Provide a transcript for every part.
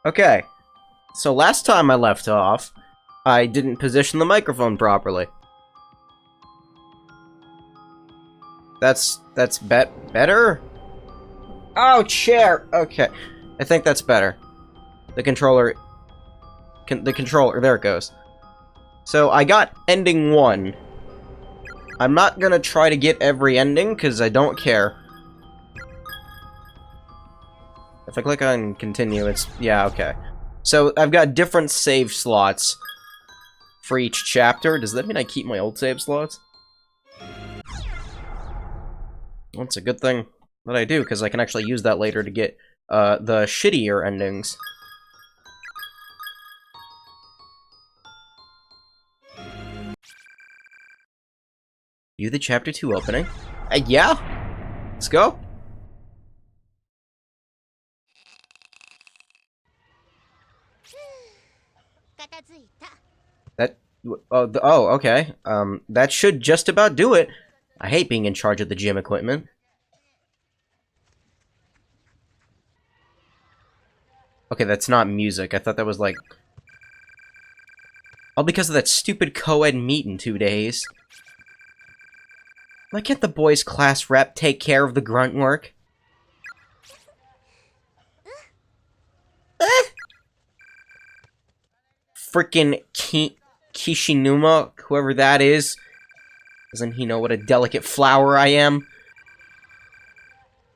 Okay, so last time I left off, I didn't position the microphone properly. That's better? Oh, chair! Okay, I think that's better. The controller, there it goes. So, I got ending 1. I'm not gonna try to get every ending, because I don't care. If I click on continue, it's... yeah, okay. So, I've got different save slots for each chapter. Does that mean I keep my old save slots? Well, it's a good thing that I do, because I can actually use that later to get the shittier endings. View the chapter 2 opening. Yeah? Let's go. That... oh, okay. That should just about do it. I hate being in charge of the gym equipment. Okay, that's not music. I thought that was like... all because of that stupid co-ed meet in 2 days. Why can't the boys' class rep take care of the grunt work? Frickin' Kishinuma, whoever that is. Doesn't he know what a delicate flower I am?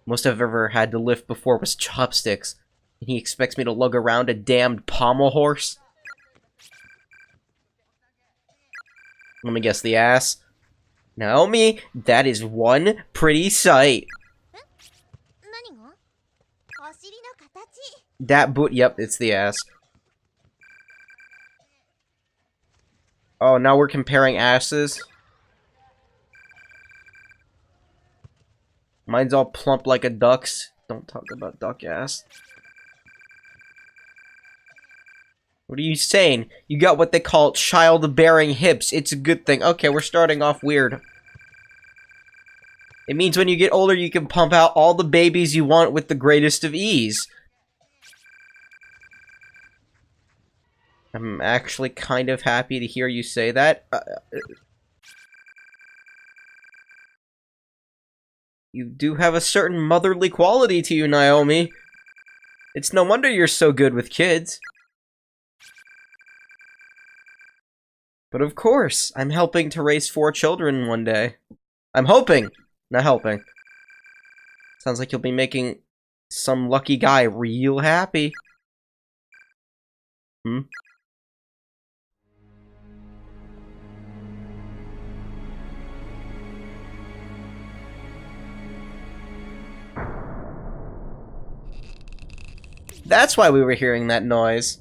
Most I've ever had to lift before was chopsticks. And he expects me to lug around a damned pommel horse? Let me guess, the ass. Naomi, that is one pretty sight. That boot, yep, it's the ass. Oh, now we're comparing asses? Mine's all plump like a duck's. Don't talk about duck ass. What are you saying? You got what they call childbearing hips. It's a good thing. Okay, we're starting off weird. It means when you get older, you can pump out all the babies you want with the greatest of ease. I'm actually kind of happy to hear you say that. You do have a certain motherly quality to you, Naomi. It's no wonder you're so good with kids. But of course, I'm helping to raise 4 children one day. I'm hoping, not helping. Sounds like you'll be making some lucky guy real happy. Hmm? That's why we were hearing that noise.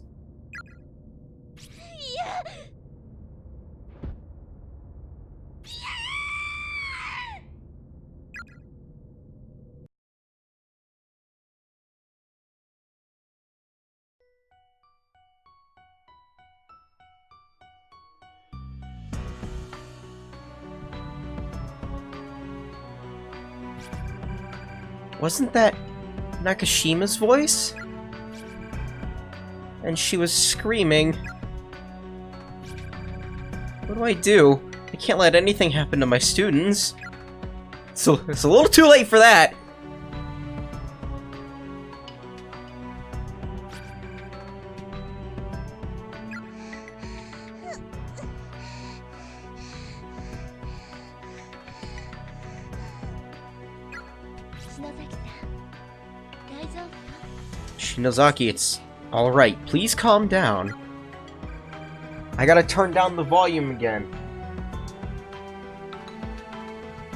Wasn't that Nakashima's voice? And she was screaming. What do I do? I can't let anything happen to my students. So it's a little too late for that. Shinozaki, it's alright. Please calm down. I gotta turn down the volume again.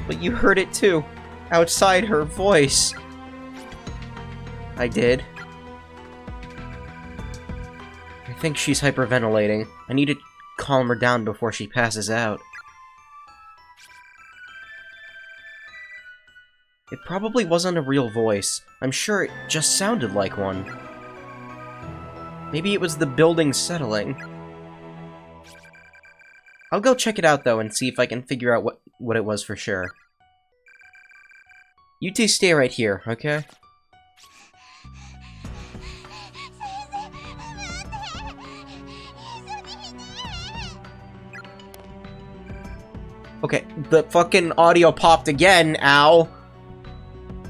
But you heard it too. Outside her voice. I did. I think she's hyperventilating. I need to calm her down before she passes out. It probably wasn't a real voice. I'm sure it just sounded like one. Maybe it was the building settling. I'll go check it out, though, and see if I can figure out what it was for sure. You two stay right here, okay? Okay, the fucking audio popped again, ow.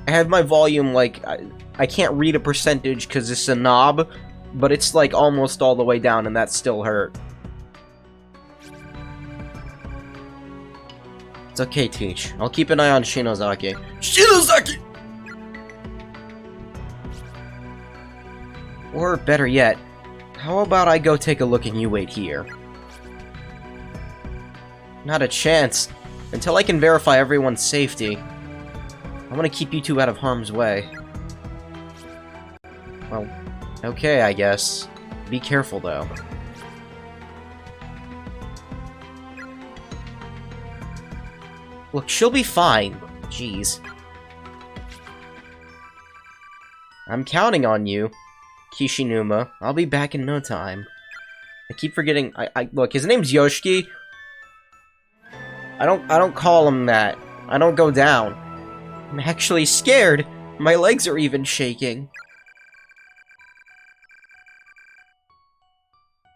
I have my volume, like, I can't read a percentage because it's a knob, but it's, like, almost all the way down, and that still hurt. It's okay, Teach. I'll keep an eye on Shinozaki. Shinozaki! Or, better yet, how about I go take a look and you wait here? Not a chance. Until I can verify everyone's safety. I want to keep you two out of harm's way. Well, okay, I guess. Be careful, though. Look, she'll be fine. Jeez. I'm counting on you, Kishinuma. I'll be back in no time. I keep forgetting. Look, his name's Yoshiki. I don't call him that. I don't go down. I'm actually scared. My legs are even shaking.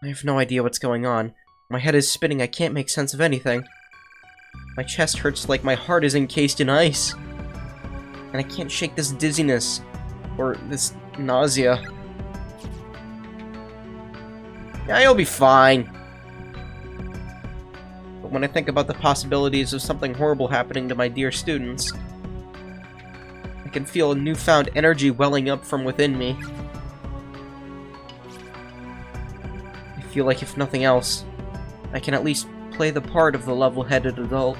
I have no idea what's going on. My head is spinning. I can't make sense of anything. My chest hurts like my heart is encased in ice. And I can't shake this dizziness. Or this nausea. Yeah, you'll be fine. But when I think about the possibilities of something horrible happening to my dear students, I can feel a newfound energy welling up from within me. I feel like, if nothing else, I can at least play the part of the level-headed adult.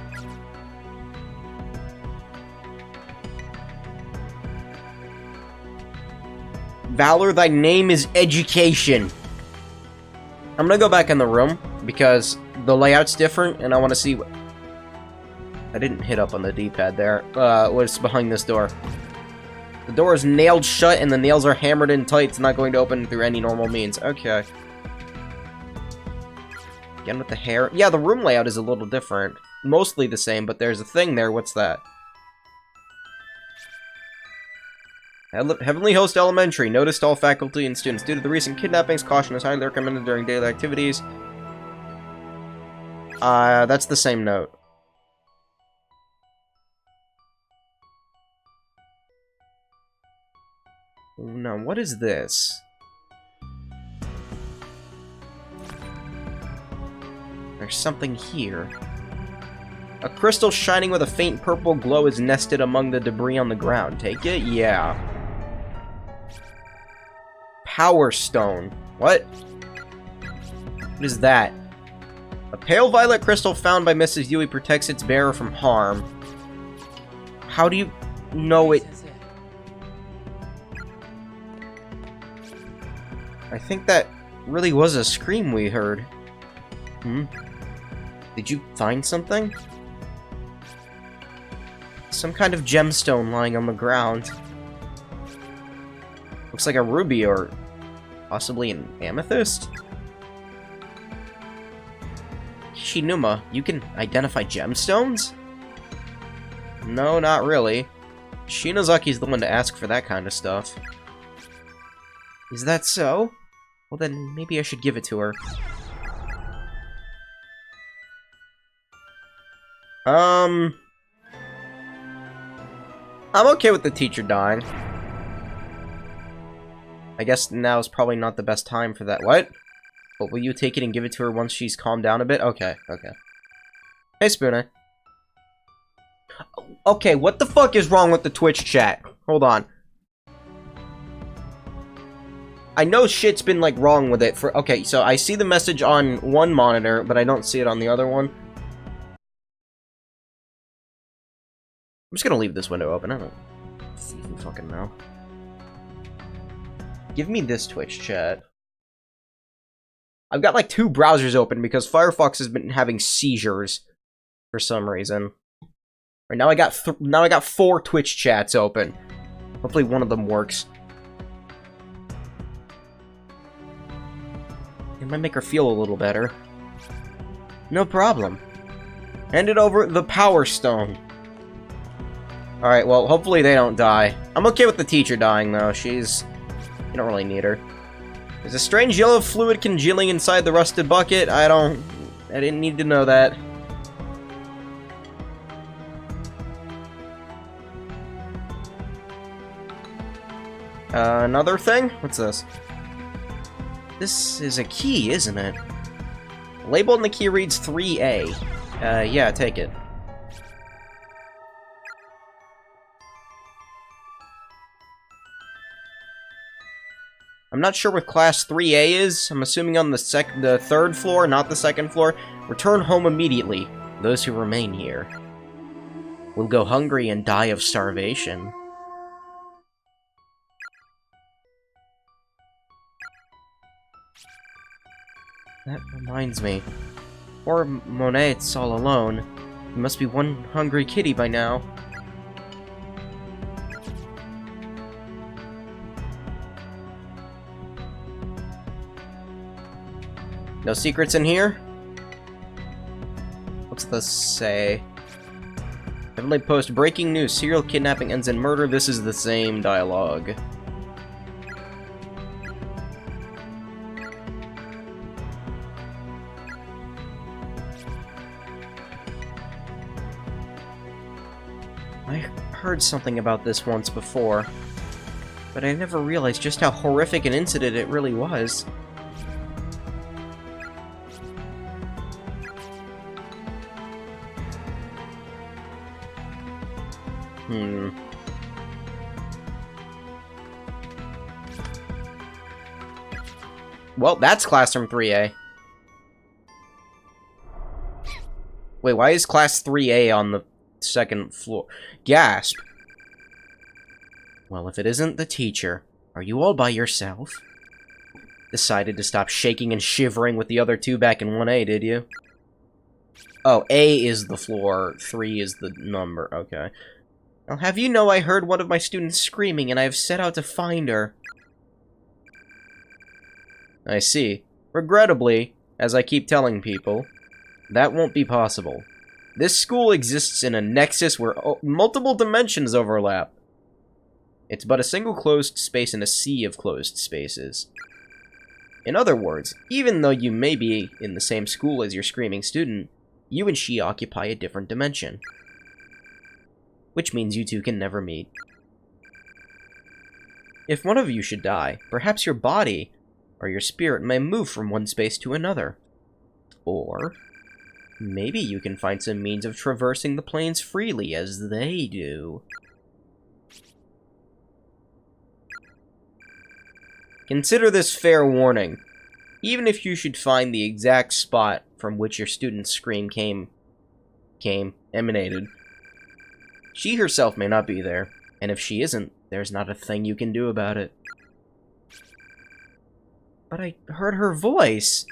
Valor, thy name is education. I'm gonna go back in the room, because the layout's different, and I want to see what... I didn't hit up on the D-pad there. What's behind this door? The door is nailed shut, and the nails are hammered in tight. It's not going to open through any normal means. Okay. Again with the hair. Yeah, the room layout is a little different. Mostly the same, but there's a thing there. What's that? Heavenly Host Elementary. Notice to all faculty and students. Due to the recent kidnappings, caution is highly recommended during daily activities. That's the same note. No, what is this? There's something here. A crystal shining with a faint purple glow is nested among the debris on the ground. Take it? Yeah. Power Stone. What? What is that? A pale violet crystal found by Mrs. Yui protects its bearer from harm. How do you know it? I think that really was a scream we heard. Hmm? Did you find something? Some kind of gemstone lying on the ground. Looks like a ruby or possibly an amethyst? Kishinuma, you can identify gemstones? No, not really. Shinozaki's the one to ask for that kind of stuff. Is that so? Well then, maybe I should give it to her. I'm okay with the teacher dying. I guess now is probably not the best time for that. What? But will you take it and give it to her once she's calmed down a bit? Okay, okay. Hey, Spooner. Okay, what the fuck is wrong with the Twitch chat? Hold on. I know shit's been, like, wrong with it for... Okay, so I see the message on one monitor, but I don't see it on the other one. I'm just gonna leave this window open. I don't even fucking know. Give me this Twitch chat. I've got like 2 browsers open because Firefox has been having seizures for some reason. Right now I got 4 Twitch chats open. Hopefully one of them works. It might make her feel a little better. No problem. Hand it over the Power Stone. Alright, well, hopefully they don't die. I'm okay with the teacher dying, though. She's... You don't really need her. There's a strange yellow fluid congealing inside the rusted bucket. I didn't need to know that. Another thing? What's this? This is a key, isn't it? The label on the key reads 3A. Yeah, take it. I'm not sure what class 3A is. I'm assuming on the third floor, not the second floor. Return home immediately. Those who remain here will go hungry and die of starvation. That reminds me. Poor Monet's all alone. He must be one hungry kitty by now. No secrets in here? What's this say? Heavenly Post, breaking news, serial kidnapping ends in murder. This is the same dialogue. I heard something about this once before, but I never realized just how horrific an incident it really was. Well, that's Classroom 3A. Wait, why is Class 3A on the second floor? Gasp. Well, if it isn't the teacher, are you all by yourself? Decided to stop shaking and shivering with the other two back in 1A, did you? Oh, A is the floor, 3 is the number, okay. I'll have you know I heard one of my students screaming, and I have set out to find her. I see. Regrettably, as I keep telling people, that won't be possible. This school exists in a nexus where multiple dimensions overlap. It's but a single closed space in a sea of closed spaces. In other words, even though you may be in the same school as your screaming student, you and she occupy a different dimension. Which means you two can never meet. If one of you should die, perhaps your body or your spirit may move from one space to another. Or maybe you can find some means of traversing the planes freely as they do. Consider this fair warning. Even if you should find the exact spot from which your student's scream emanated, she herself may not be there, and if she isn't, there's not a thing you can do about it. But I heard her voice!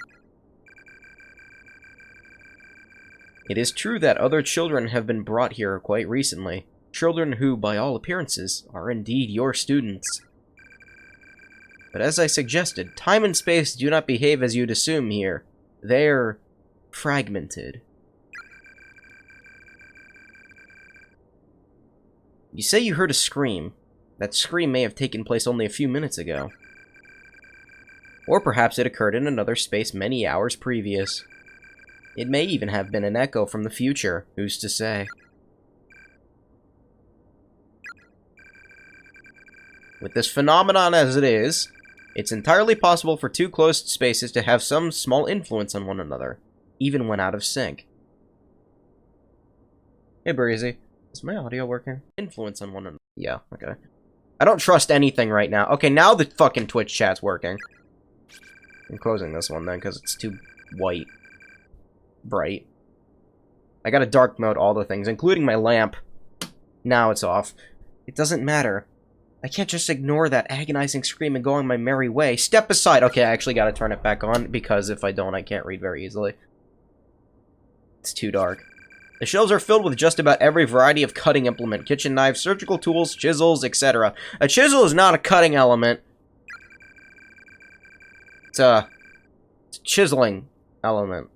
It is true that other children have been brought here quite recently. Children who, by all appearances, are indeed your students. But as I suggested, time and space do not behave as you'd assume here. They're fragmented. You say you heard a scream. That scream may have taken place only a few minutes ago. Or perhaps it occurred in another space many hours previous. It may even have been an echo from the future, who's to say? With this phenomenon as it is, it's entirely possible for two closed spaces to have some small influence on one another, even when out of sync. Hey Breezy, is my audio working? Influence on one another. Yeah, okay. I don't trust anything right now. Okay, now the fucking Twitch chat's working. I'm closing this one then, because it's too white. Bright. I gotta dark mode all the things, including my lamp. Now it's off. It doesn't matter. I can't just ignore that agonizing scream and go on my merry way. Step aside! Okay, I actually gotta turn it back on, because if I don't, I can't read very easily. It's too dark. The shelves are filled with just about every variety of cutting implement. Kitchen knives, surgical tools, chisels, etc. A chisel is not a cutting element. It's a chiseling element.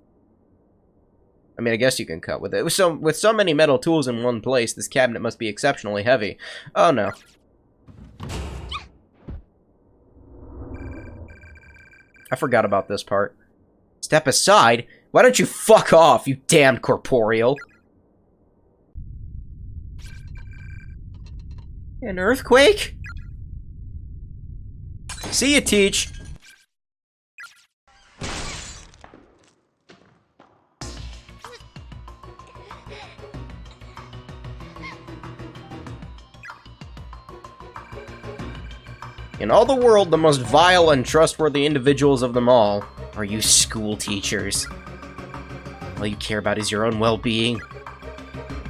I mean, I guess you can cut with it. With so many metal tools in one place, this cabinet must be exceptionally heavy. Oh no. I forgot about this part. Step aside? Why don't you fuck off, you damned corporeal? An earthquake? See ya, Teach! In all the world, the most vile and trustworthy individuals of them all are you school teachers. All you care about is your own well-being.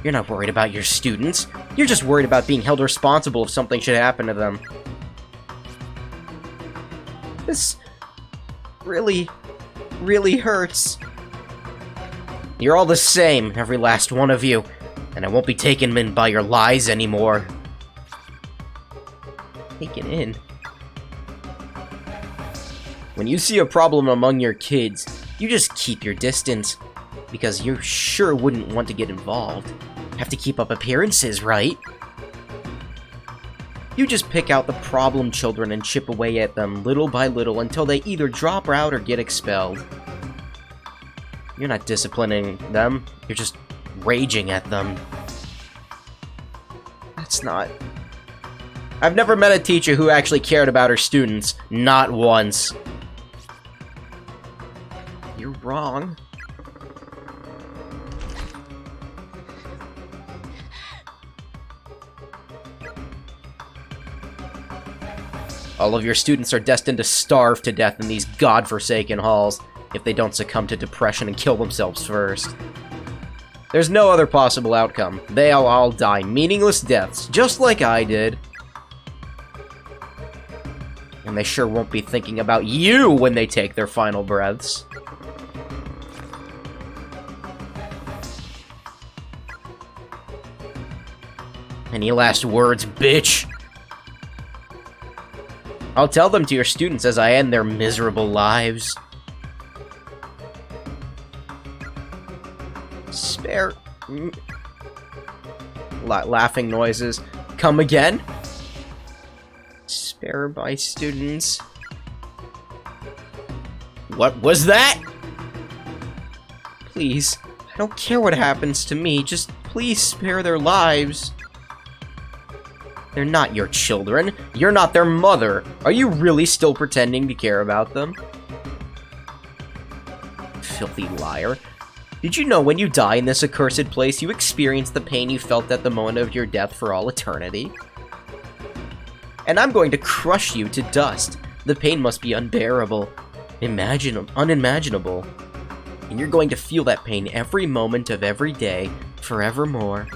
You're not worried about your students. You're just worried about being held responsible if something should happen to them. This really, really hurts. You're all the same, every last one of you, and I won't be taken in by your lies anymore. Taken in? When you see a problem among your kids, you just keep your distance, because you sure wouldn't want to get involved. Have to keep up appearances, right? You just pick out the problem children and chip away at them little by little until they either drop out or get expelled. You're not disciplining them, you're just raging at them. That's not... I've never met a teacher who actually cared about her students. Not once. You're wrong. All of your students are destined to starve to death in these godforsaken halls if they don't succumb to depression and kill themselves first. There's no other possible outcome. They'll all die meaningless deaths, just like I did. And they sure won't be thinking about you when they take their final breaths. Any last words, bitch? I'll tell them to your students as I end their miserable lives. Spare... laughing noises. Come again? Spare my students. What was that? Please, I don't care what happens to me, just please spare their lives. They're not your children. You're not their mother. Are you really still pretending to care about them? Filthy liar. Did you know when you die in this accursed place, you experience the pain you felt at the moment of your death for all eternity? And I'm going to crush you to dust. The pain must be unbearable. Unimaginable. And you're going to feel that pain every moment of every day, forevermore.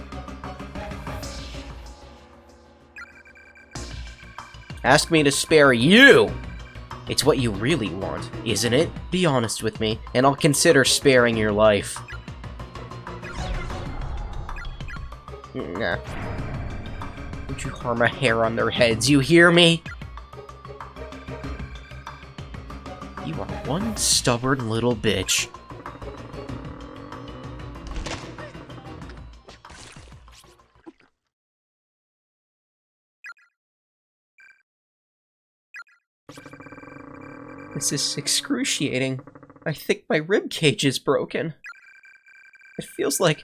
Ask me to spare you! It's what you really want, isn't it? Be honest with me, and I'll consider sparing your life. Nah. Don't you harm a hair on their heads, you hear me? You are one stubborn little bitch. This is excruciating. I think my rib cage is broken. It feels like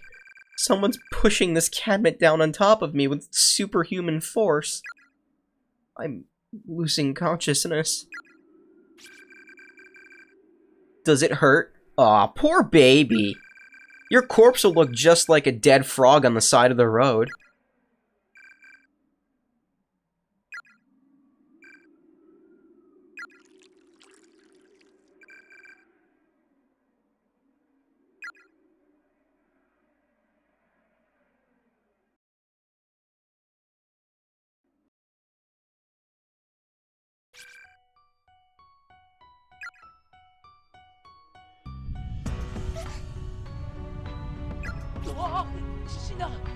someone's pushing this cabinet down on top of me with superhuman force. I'm losing consciousness. Does it hurt? Aw, poor baby. Your corpse will look just like a dead frog on the side of the road.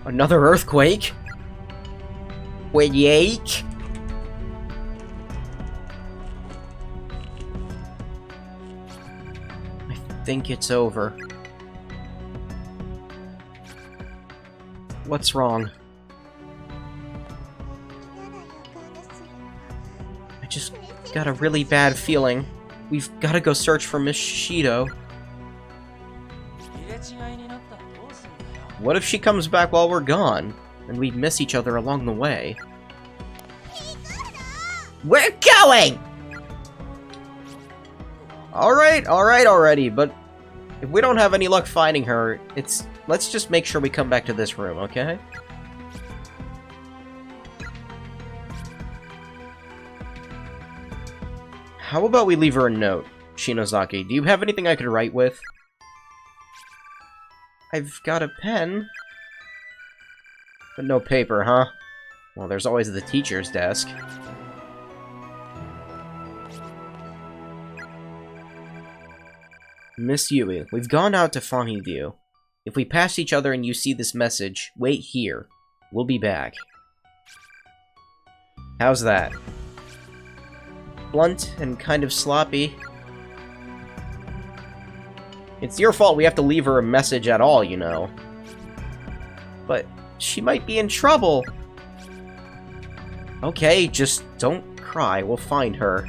Another earthquake? Quake? I think it's over. What's wrong? I just got a really bad feeling. We've gotta go search for Miss Shido. What if she comes back while we're gone, and we miss each other along the way? We're going! Alright already, but if we don't have any luck finding her, let's just make sure we come back to this room, okay? How about we leave her a note, Shinozaki? Do you have anything I could write with? I've got a pen. But no paper, huh? Well, there's always the teacher's desk. Miss Yui, we've gone out to Fontaineville. If we pass each other and you see this message, wait here. We'll be back. How's that? Blunt and kind of sloppy. It's your fault we have to leave her a message at all, you know. But she might be in trouble. Okay, just don't cry. We'll find her.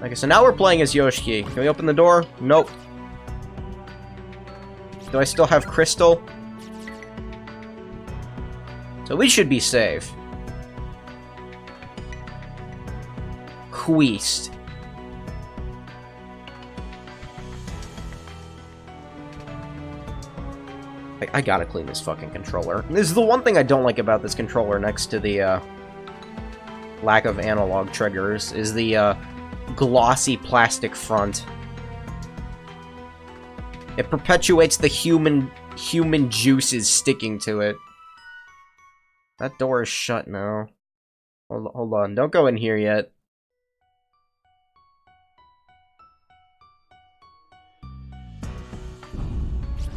Okay, so now we're playing as Yoshiki. Can we open the door? Nope. Do I still have Crystal? So we should be safe. Queast. I gotta clean this fucking controller. This is the one thing I don't like about this controller next to the, lack of analog triggers, is the, glossy plastic front. It perpetuates the human juices sticking to it. That door is shut now. Hold on, don't go in here yet.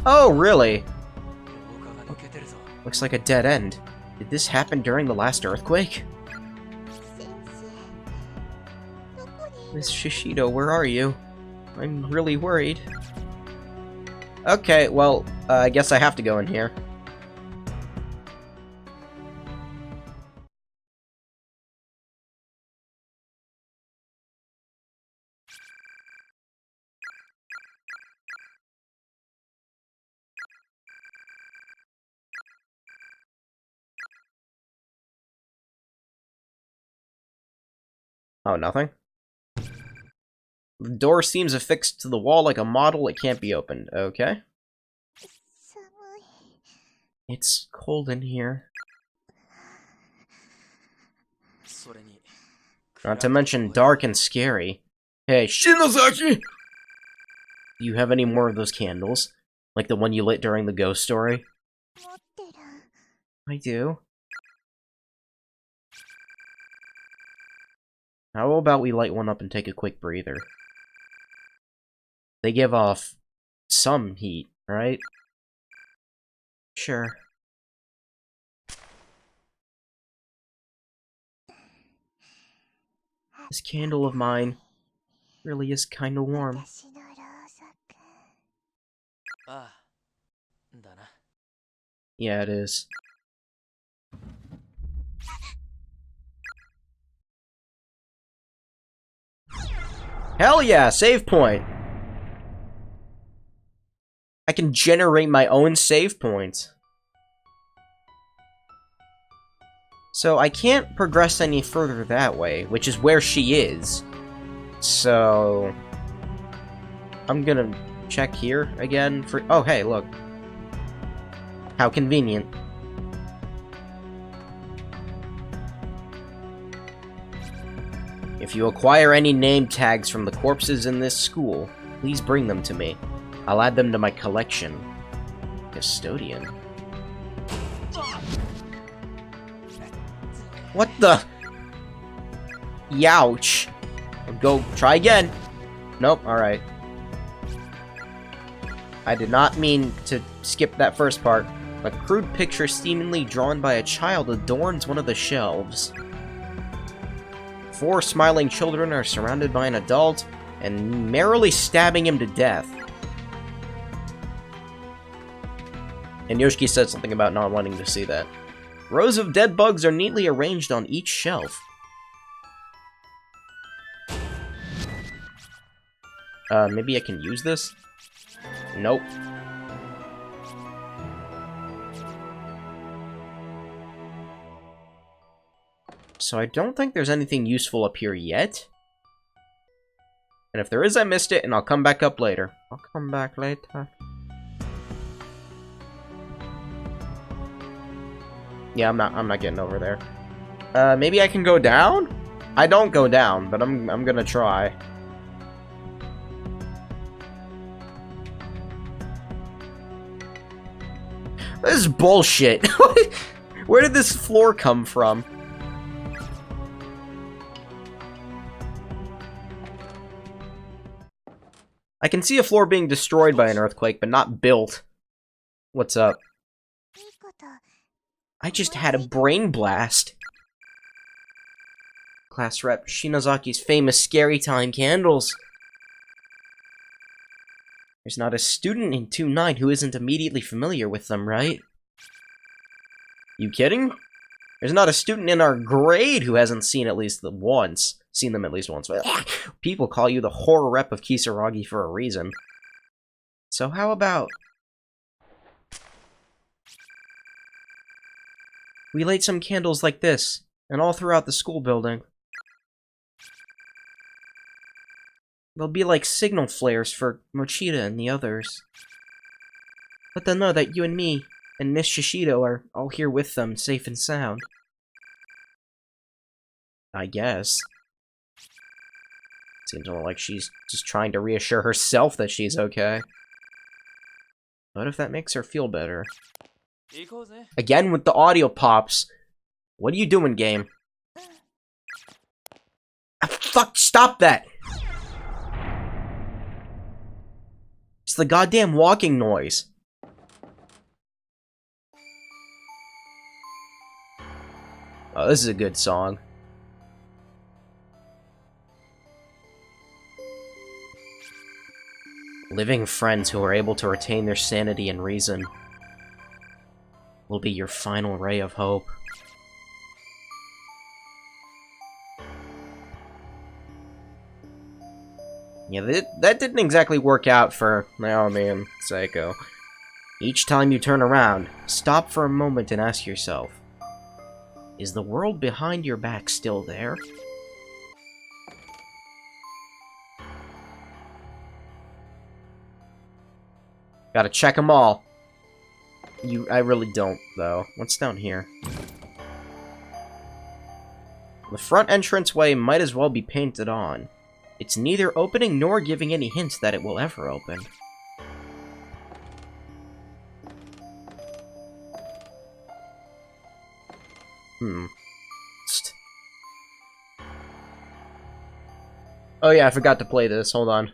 Oh, really? Looks like a dead end. Did this happen during the last earthquake? Miss Shishido, where are you? I'm really worried. Okay, well, I guess I have to go in here. Oh, nothing? The door seems affixed to the wall like a model. It can't be opened. Okay. It's cold in here. Not to mention dark and scary. Hey, Shinozaki! Do you have any more of those candles? Like the one you lit during the ghost story? I do. How about we light one up and take a quick breather? They give off some heat, right? Sure. This candle of mine really is kinda warm. Yeah, it is. Hell yeah, save point! I can generate my own save points. So I can't progress any further that way, which is where she is. So I'm gonna check here again for... Oh, hey, look. How convenient. If you acquire any name tags from the corpses in this school, please bring them to me. I'll add them to my collection. Custodian. What the? Youch. Go try again. Nope, alright. I did not mean to skip that first part. A crude picture seemingly drawn by a child adorns one of the shelves. 4 smiling children are surrounded by an adult and merrily stabbing him to death. And Yoshiki said something about not wanting to see that. Rows of dead bugs are neatly arranged on each shelf. Maybe I can use this? Nope. So I don't think there's anything useful up here yet. And if there is, I missed it, and I'll come back up later. I'll come back later. Yeah, I'm not getting over there. Maybe I can go down? I don't go down, but I'm gonna try. This is bullshit. Where did this floor come from? I can see a floor being destroyed by an earthquake, but not built. What's up? I just had a brain blast. Class rep Shinazaki's famous scary time candles. There's not a student in 2-9 who isn't immediately familiar with them, right? You kidding? There's not a student in our grade who hasn't seen them at least once. People call you the horror rep of Kisaragi for a reason. So how about... we light some candles like this, and all throughout the school building. They'll be like signal flares for Mochida and the others. Let them know that you and me and Miss Shishido are all here with them, safe and sound. I guess. Seems more like she's just trying to reassure herself that she's okay. What if that makes her feel better? Again with the audio pops. What are you doing, game? Ah, fuck, stop that! It's the goddamn walking noise. Oh, this is a good song. Living friends who are able to retain their sanity and reason will be your final ray of hope. Yeah, that didn't exactly work out for Naomi and Seiko. Each time you turn around, stop for a moment and ask yourself, is the world behind your back still there? Gotta check them all. I really don't, though. What's down here? The front entranceway might as well be painted on. It's neither opening nor giving any hints that it will ever open. Oh yeah, I forgot to play this. Hold on.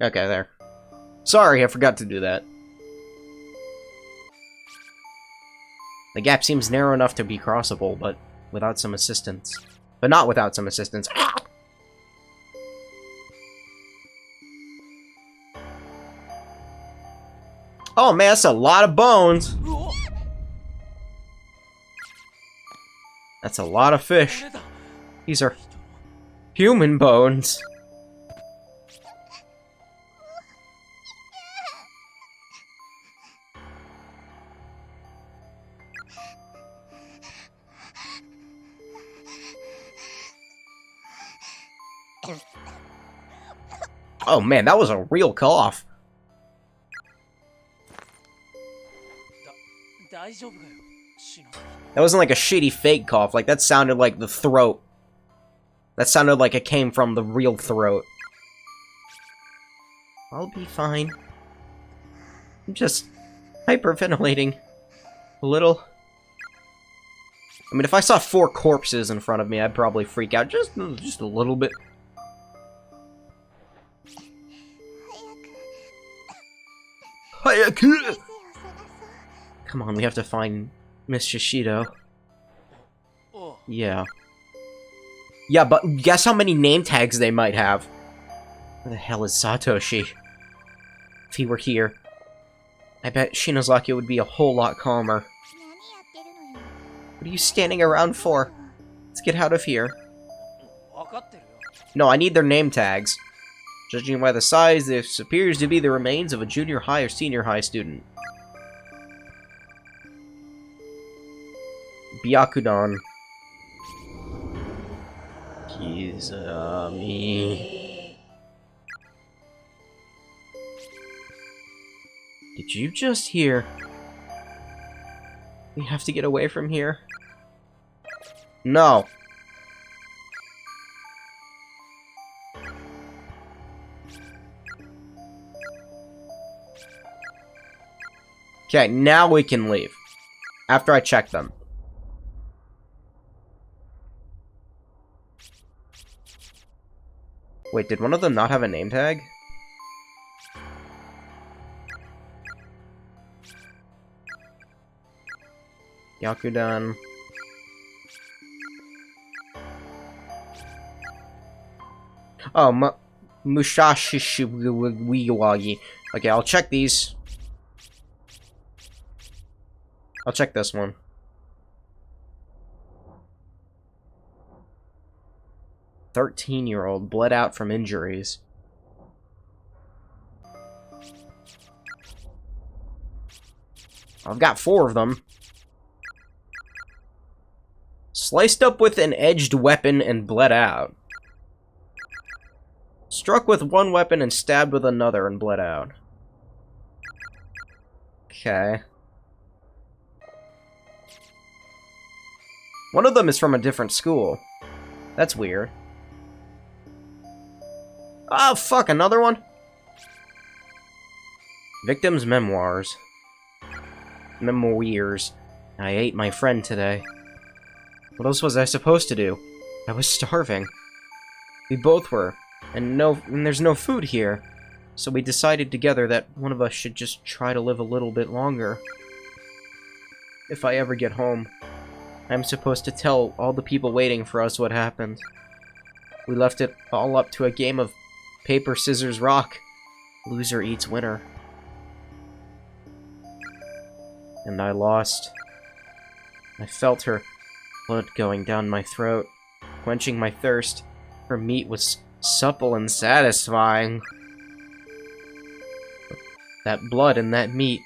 Okay, there. Sorry, I forgot to do that. The gap seems narrow enough to be crossable, but without some assistance. But not without some assistance. Oh man, that's a lot of bones! That's a lot of fish. These are human bones. Oh man, that was a real cough. That wasn't like a shitty fake cough, like that sounded like the throat. That sounded like it came from the real throat. I'll be fine. I'm just hyperventilating a little. I mean, if I saw 4 corpses in front of me, I'd probably freak out just a little bit. Come on, we have to find Miss Shishido. Yeah. Yeah, but guess how many name tags they might have? Where the hell is Satoshi? If he were here, I bet Shinozaki would be a whole lot calmer. What are you standing around for? Let's get out of here. No, I need their name tags. Judging by the size, this appears to be the remains of a junior high or senior high student. Byakudan. Kizami. Did you just hear? We have to get away from here. No. Okay, now we can leave. After I check them. Wait, did one of them not have a name tag? Yakudan. Oh, Musashishiwiwagi. Okay, I'll check these. I'll check this one. 13-year-old bled out from injuries. I've got 4 of them. Sliced up with an edged weapon and bled out. Struck with one weapon and stabbed with another and bled out. Okay. One of them is from a different school. That's weird. Oh, fuck, another one? Victim's memoirs. Memoirs. I ate my friend today. What else was I supposed to do? I was starving. We both were. And there's no food here. So we decided together that one of us should just try to live a little bit longer. If I ever get home, I'm supposed to tell all the people waiting for us what happened. We left it all up to a game of paper, scissors, rock. Loser eats winner. And I lost. I felt her blood going down my throat, quenching my thirst. Her meat was supple and satisfying. That blood and that meat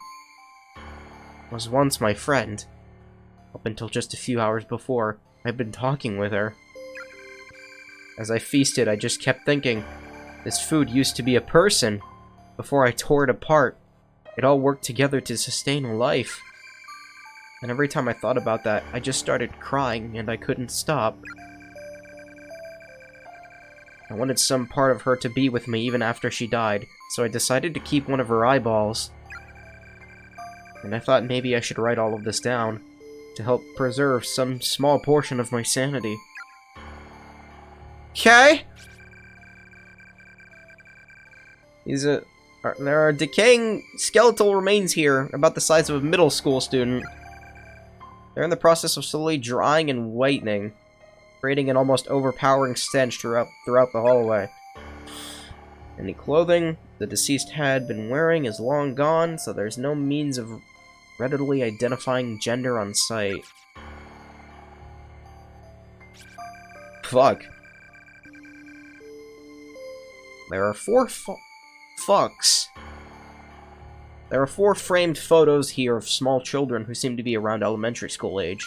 was once my friend. Up until just a few hours before, I'd been talking with her. As I feasted, I just kept thinking, this food used to be a person. Before I tore it apart, it all worked together to sustain a life. And every time I thought about that, I just started crying, and I couldn't stop. I wanted some part of her to be with me even after she died, so I decided to keep one of her eyeballs. And I thought maybe I should write all of this down, to help preserve some small portion of my sanity. Okay? There are decaying skeletal remains here, about the size of a middle school student. They're in the process of slowly drying and whitening, creating an almost overpowering stench throughout the hallway. Any clothing the deceased had been wearing is long gone, so there's no means of readily identifying gender on sight. Fuck. There are 4 fucks. There are 4 framed photos here of small children who seem to be around elementary school age.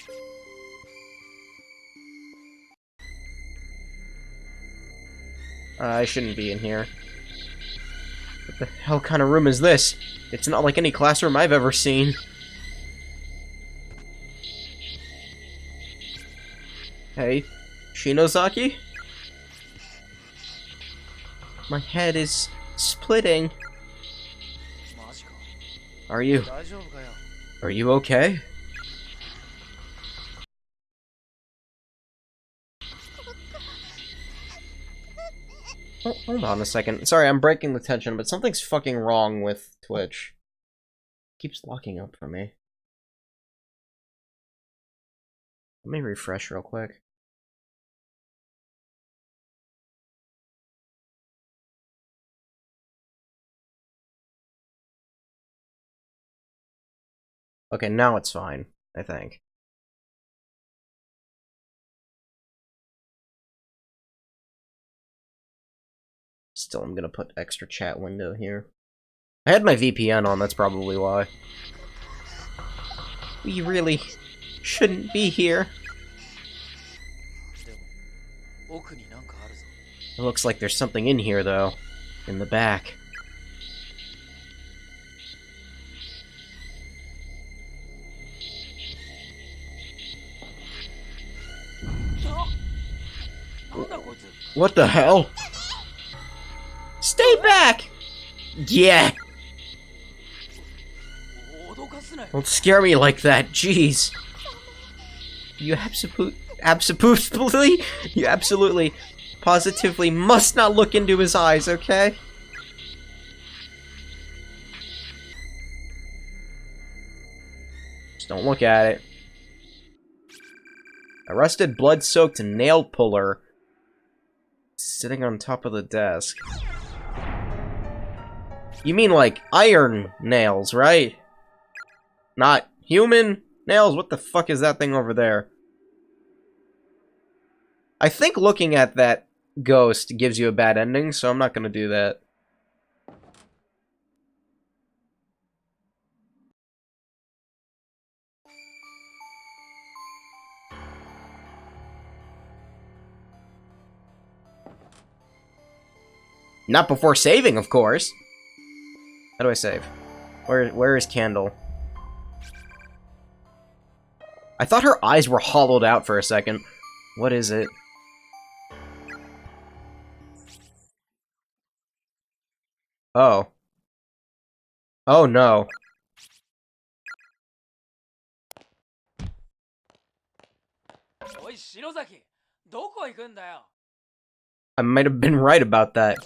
I shouldn't be in here. What the hell kind of room is this? It's not like any classroom I've ever seen. Hey, Shinozaki? My head is splitting. Are you okay? Oh, hold on a second. Sorry, I'm breaking the tension, but something's fucking wrong with Twitch. It keeps locking up for me. Let me refresh real quick. Okay, now it's fine, I think. Still, I'm gonna put extra chat window here. I had my VPN on, that's probably why. We really shouldn't be here. It looks like there's something in here, though. In the back. What the hell? Stay back! Yeah! Don't scare me like that, jeez. You absolutely, positively must not look into his eyes, okay? Just don't look at it. A rusted, blood-soaked nail puller sitting on top of the desk. You mean like iron nails, right? Not human nails? What the fuck is that thing over there? I think looking at that ghost gives you a bad ending, so I'm not gonna do that. Not before saving, of course. How do I save? Where is Candle? I thought her eyes were hollowed out for a second. What is it? Oh. Oh no. I might have been right about that.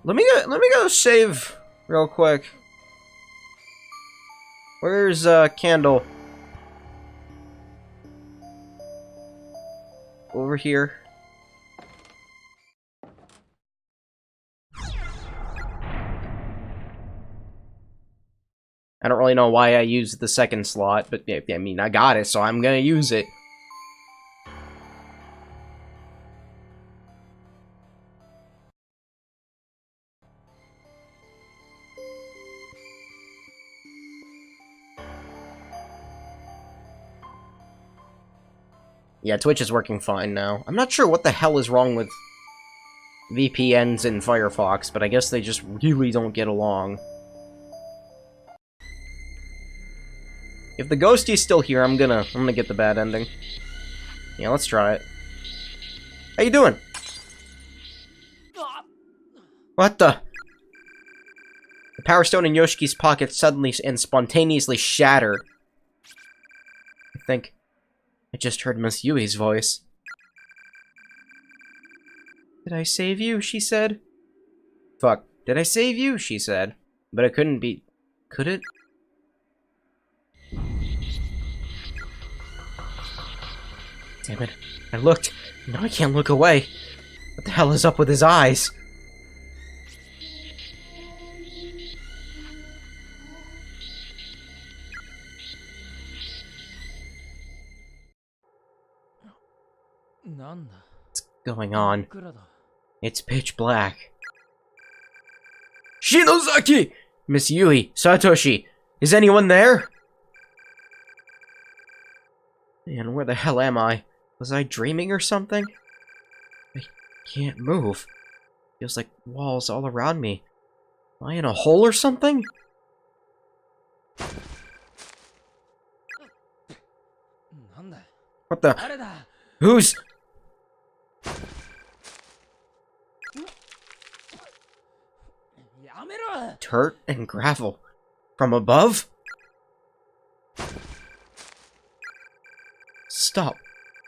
Let me go save real quick. Where's Candle? Over here. I don't really know why I used the second slot, but I mean, I got it, so I'm gonna use it. Yeah, Twitch is working fine now. I'm not sure what the hell is wrong with VPNs in Firefox, but I guess they just really don't get along. If the ghostie's still here, I'm gonna get the bad ending. Yeah, let's try it. How you doing? What the? The Power Stone in Yoshiki's pocket suddenly and spontaneously shattered. I think I just heard Miss Yui's voice. Did I save you? She said. Fuck. Did I save you? She said. But it couldn't be... Could it? Damn it. I looked. Now I can't look away. What the hell is up with his eyes? What's going on? It's pitch black. Shinozaki! Miss Yui, Satoshi, is anyone there? Man, where the hell am I? Was I dreaming or something? I can't move. Feels like walls all around me. Am I in a hole or something? What the? Who's... Dirt and gravel. From above? Stop.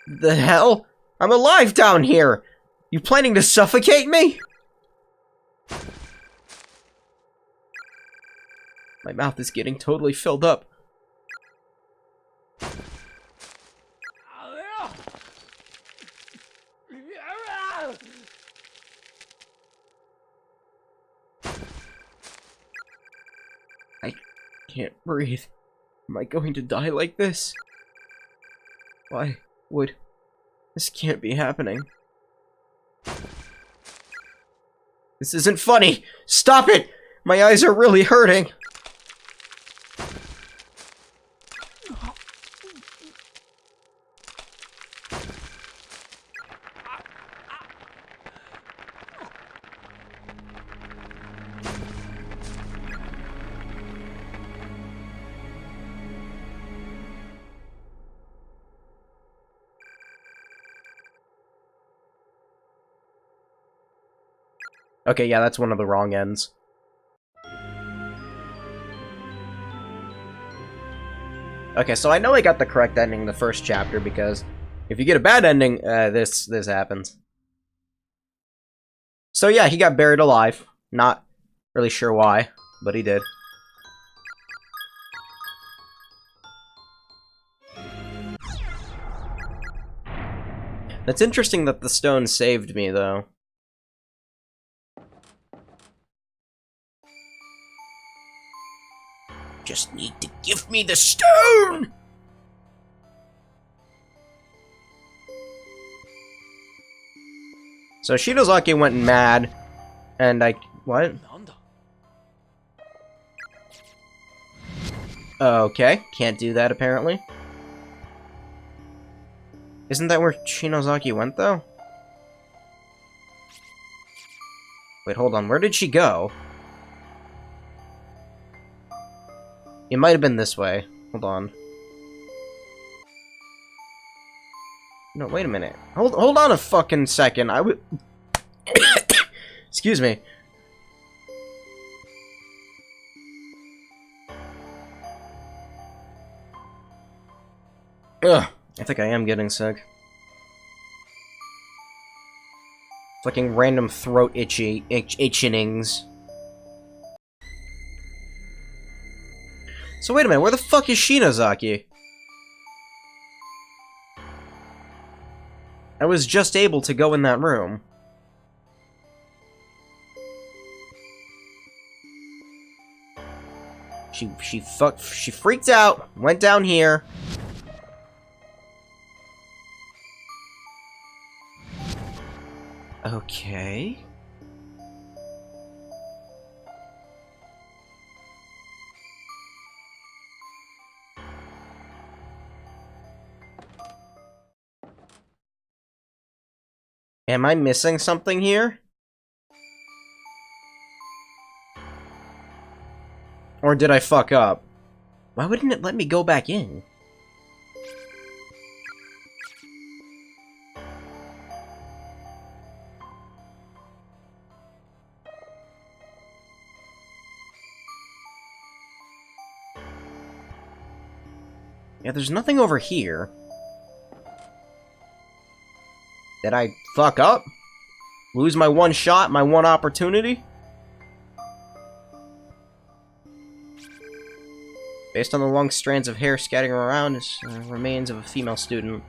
The hell? I'm alive down here! You planning to suffocate me? My mouth is getting totally filled up. can't breathe. Am I going to die like this? Why would... This can't be happening. This isn't funny! Stop it! My eyes are really hurting! Okay, yeah, that's one of the wrong ends. Okay, so I know I got the correct ending in the first chapter, because if you get a bad ending, this happens. So yeah, he got buried alive. Not really sure why, but he did. It's interesting that the stone saved me, though. Just need to give me the stone! So Shinozaki went mad, and what? Okay, can't do that apparently. Isn't that where Shinozaki went, though? Wait, hold on, where did she go? It might have been this way. Hold on. No, wait a minute. Hold on a fucking second. I would... Excuse me. Ugh. I think I am getting sick. Fucking random throat itchings. So wait a minute, where the fuck is Shinozaki? I was just able to go in that room. She freaked out, went down here. Okay. Am I missing something here? Or did I fuck up? Why wouldn't it let me go back in? Yeah, there's nothing over here. Did I fuck up? Lose my one shot, my one opportunity? Based on the long strands of hair scattering around, is remains of a female student.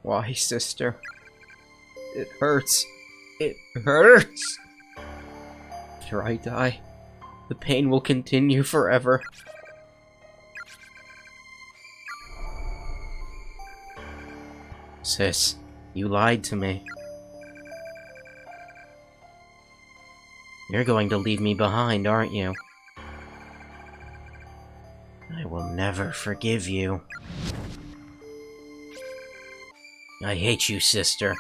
Why, sister? It hurts. It hurts! After I die, the pain will continue forever. Sis, you lied to me. You're going to leave me behind, aren't you? I will never forgive you. I hate you, sister.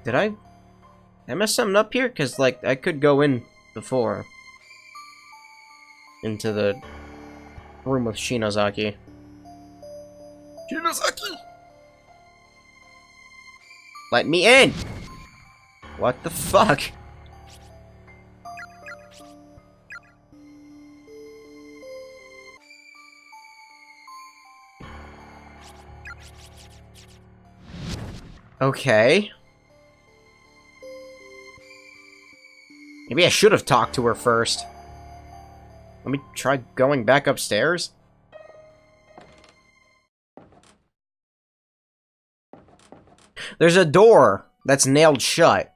Did I mess something up here? Because, like, I could go in before. Into the room with Shinozaki. Shinozaki! Let me in! What the fuck? Okay. Maybe I should have talked to her first. Let me try going back upstairs. There's a door that's nailed shut.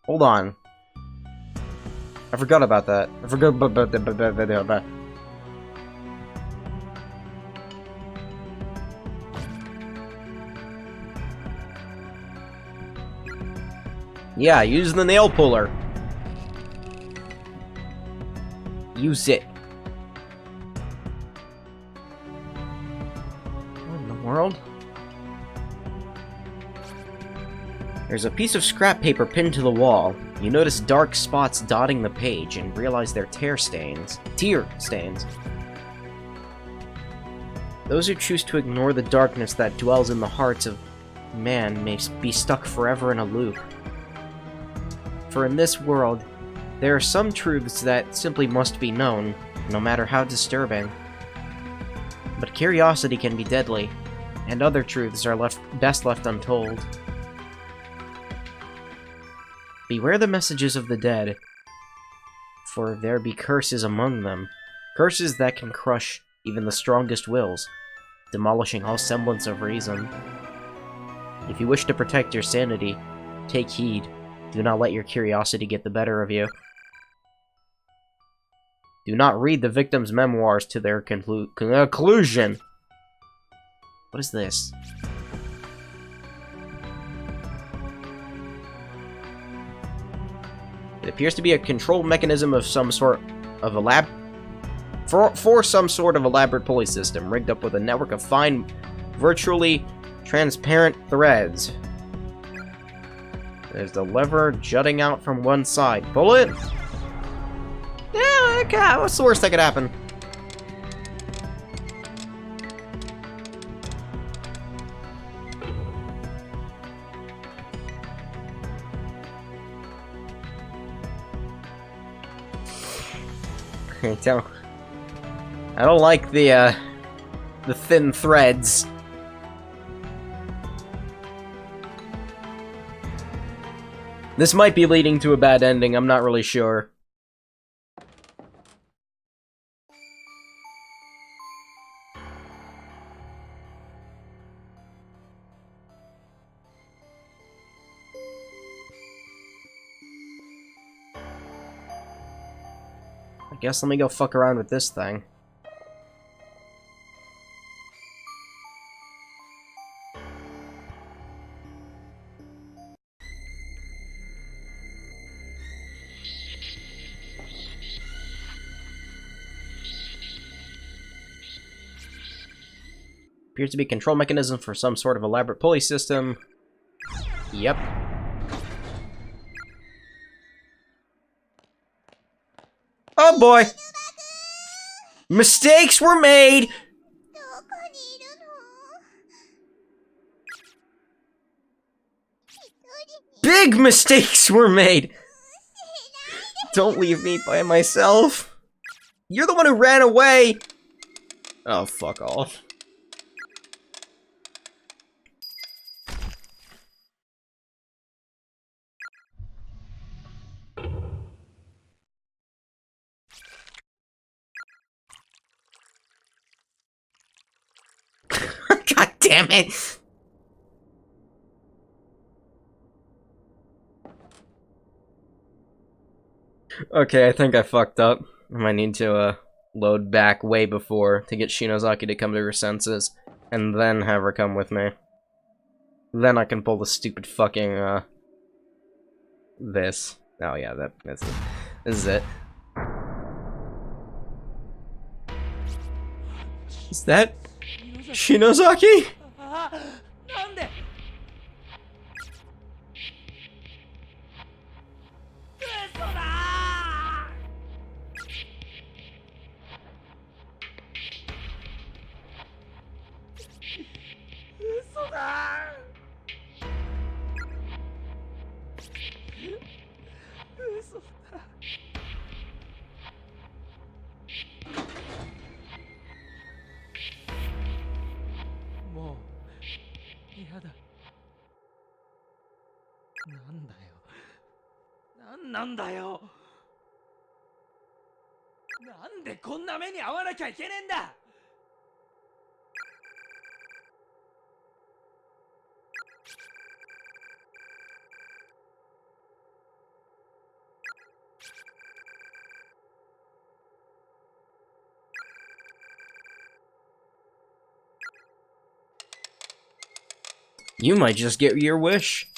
Hold on. I forgot about that. I forgot about that. Yeah, use the nail puller. Use it. What in the world? There's a piece of scrap paper pinned to the wall. You notice dark spots dotting the page and realize they're tear stains. Those who choose to ignore the darkness that dwells in the hearts of man may be stuck forever in a loop. For in this world, there are some truths that simply must be known, no matter how disturbing. But curiosity can be deadly, and other truths are best left untold. Beware the messages of the dead, for there be curses among them. Curses that can crush even the strongest wills, demolishing all semblance of reason. If you wish to protect your sanity, take heed. Do not let your curiosity get the better of you. Do not read the victim's memoirs to their conclusion. What is this? It appears to be a control mechanism of some sort of for some sort of elaborate pulley system, rigged up with a network of fine, virtually transparent threads. There's the lever jutting out from one side. Pull it! Yeah, okay, what's the worst that could happen? I don't like the thin threads. This might be leading to a bad ending, I'm not really sure. I guess let me go fuck around with this thing. Appears to be a control mechanism for some sort of elaborate pulley system. Yep. Oh boy! Mistakes were made! Big mistakes were made! Don't leave me by myself. You're the one who ran away! Oh, fuck off. God damn it! Okay, I think I fucked up. I might need to, load back way before to get Shinozaki to come to her senses, and then have her come with me. Then I can pull the stupid fucking, this. Oh yeah, this is it. Is that Shinozaki? You might just get your wish.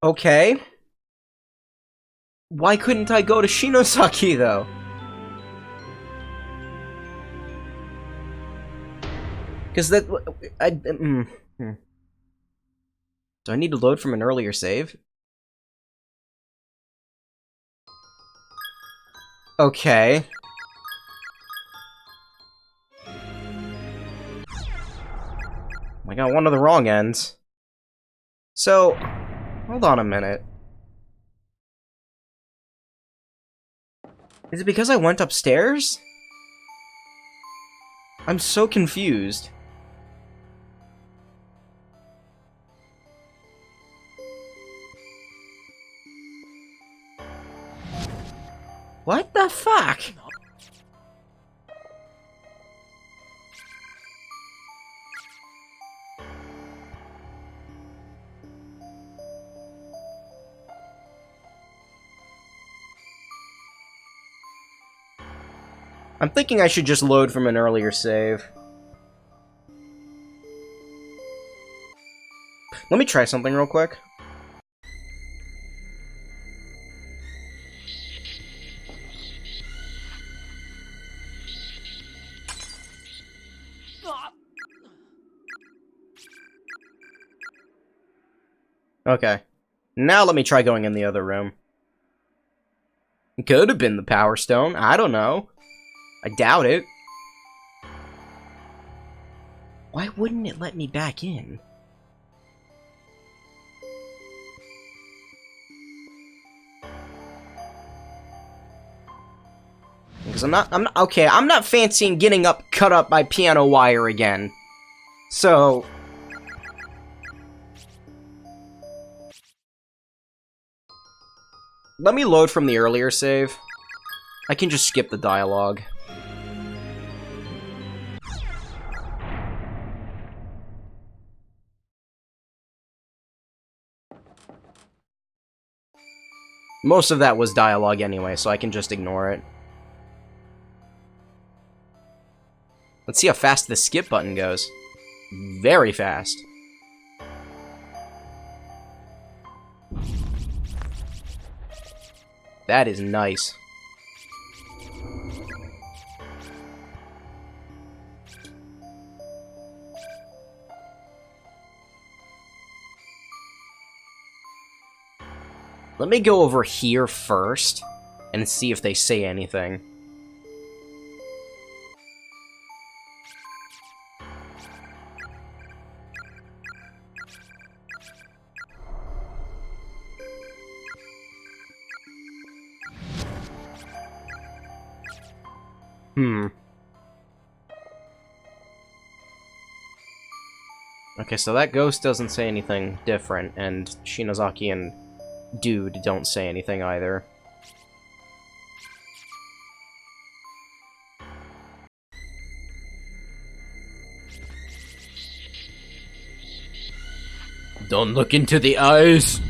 Okay. Why couldn't I go to Shinosaki, though? Because that... Do I need to load from an earlier save? Okay. I got one of the wrong ends. So, hold on a minute. Is it because I went upstairs? I'm so confused. What the fuck? I'm thinking I should just load from an earlier save. Let me try something real quick. Okay. Now let me try going in the other room. It could have been the Power Stone. I don't know. I doubt it. Why wouldn't it let me back in? Because I'm not fancying getting cut up by piano wire again. So... let me load from the earlier save. I can just skip the dialogue. Most of that was dialogue anyway, so I can just ignore it. Let's see how fast the skip button goes. Very fast. That is nice. Let me go over here first and see if they say anything. Okay, so that ghost doesn't say anything different, and Shinozaki and Dude don't say anything either. Don't look into the eyes!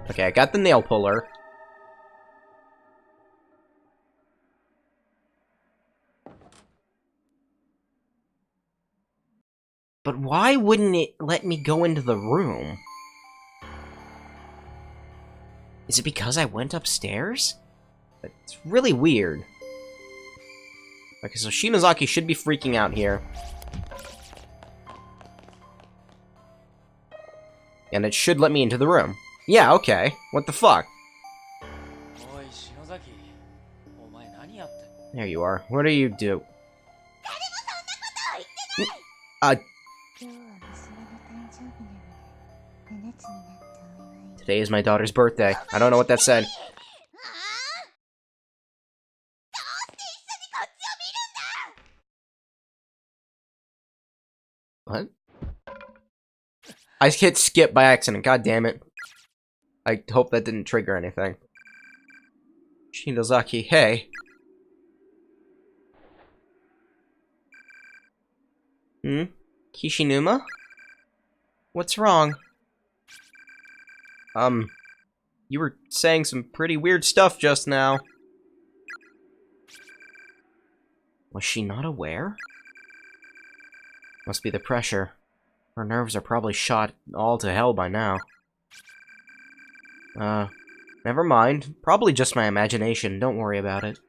Okay, I got the nail puller. But why wouldn't it let me go into the room? Is it because I went upstairs? It's really weird. Okay, so Shinozaki should be freaking out here. And it should let me into the room. Yeah, okay. What the fuck? There you are. What do you do? Today is my daughter's birthday. I don't know what that said. What? I hit skip by accident. God damn it. I hope that didn't trigger anything. Shinozaki, hey. Kishinuma? What's wrong? You were saying some pretty weird stuff just now. Was she not aware? Must be the pressure. Her nerves are probably shot all to hell by now. Never mind. Probably just my imagination. Don't worry about it.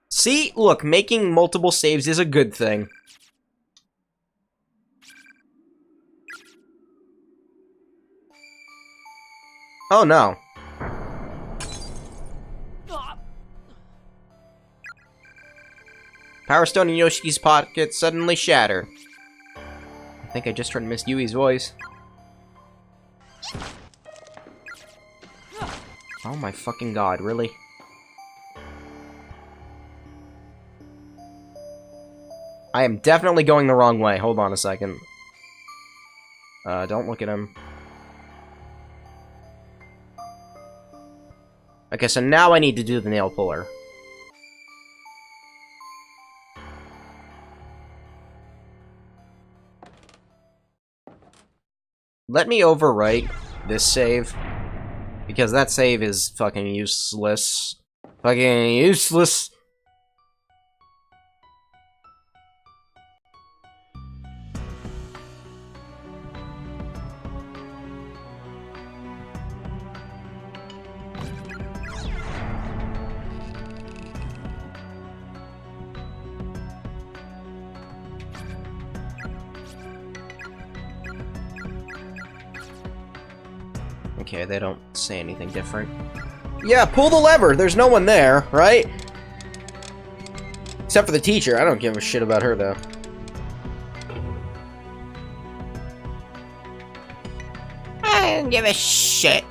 See? Look, making multiple saves is a good thing. Oh no. Power Stone in Yoshiki's pocket suddenly shattered. I think I just heard Miss Yui's voice. Oh my fucking god, really? I am definitely going the wrong way. Hold on a second. Don't look at him. Okay, so now I need to do the nail puller. Let me overwrite this save, because that save is fucking useless. Fucking useless! Okay, they don't say anything different. Yeah, pull the lever! There's no one there, right? Except for the teacher. I don't give a shit about her, though. I don't give a shit.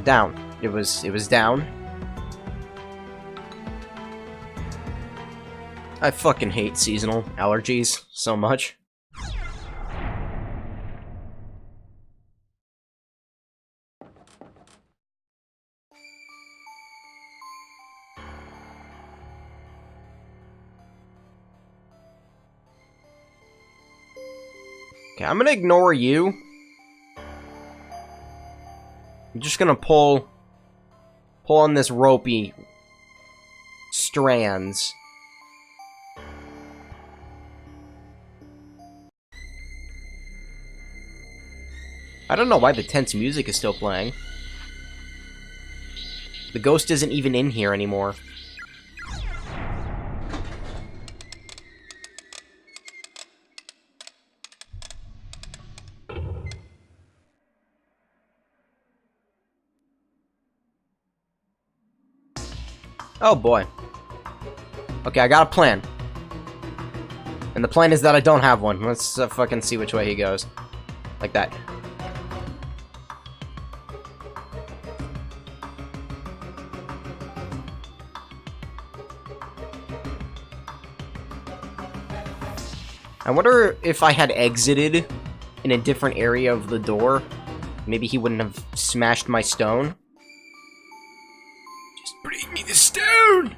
Down. It was down. I fucking hate seasonal allergies so much. Okay, I'm gonna ignore you. I'm just gonna pull on this ropey strands. I don't know why the tense music is still playing. The ghost isn't even in here anymore. Oh boy. Okay, I got a plan. And the plan is that I don't have one. Let's fucking see which way he goes. Like that. I wonder if I had exited in a different area of the door, maybe he wouldn't have smashed my stone. Just bring me the stone!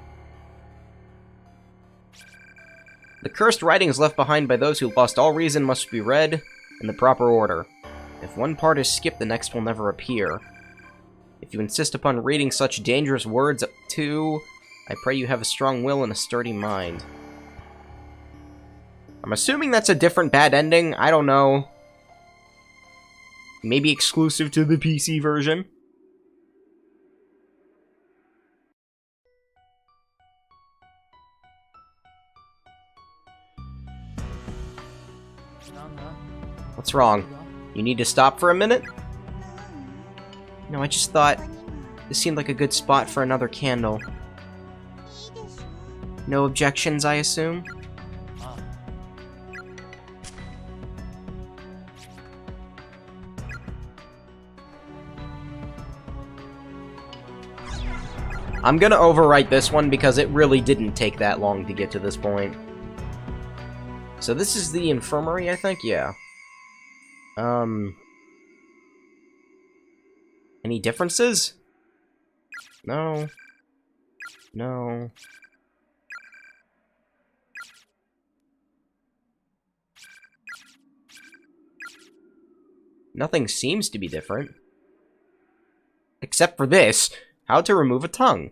The cursed writings left behind by those who lost all reason must be read in the proper order. If one part is skipped, the next will never appear. If you insist upon reading such dangerous words too, I pray you have a strong will and a sturdy mind. I'm assuming that's a different bad ending. I don't know. Maybe exclusive to the PC version. What's wrong? You need to stop for a minute? No, I just thought this seemed like a good spot for another candle. No objections, I assume? I'm gonna overwrite this one because it really didn't take that long to get to this point. So this is the infirmary, I think? Yeah. Any differences? No. No. Nothing seems to be different. Except for this. How to remove a tongue.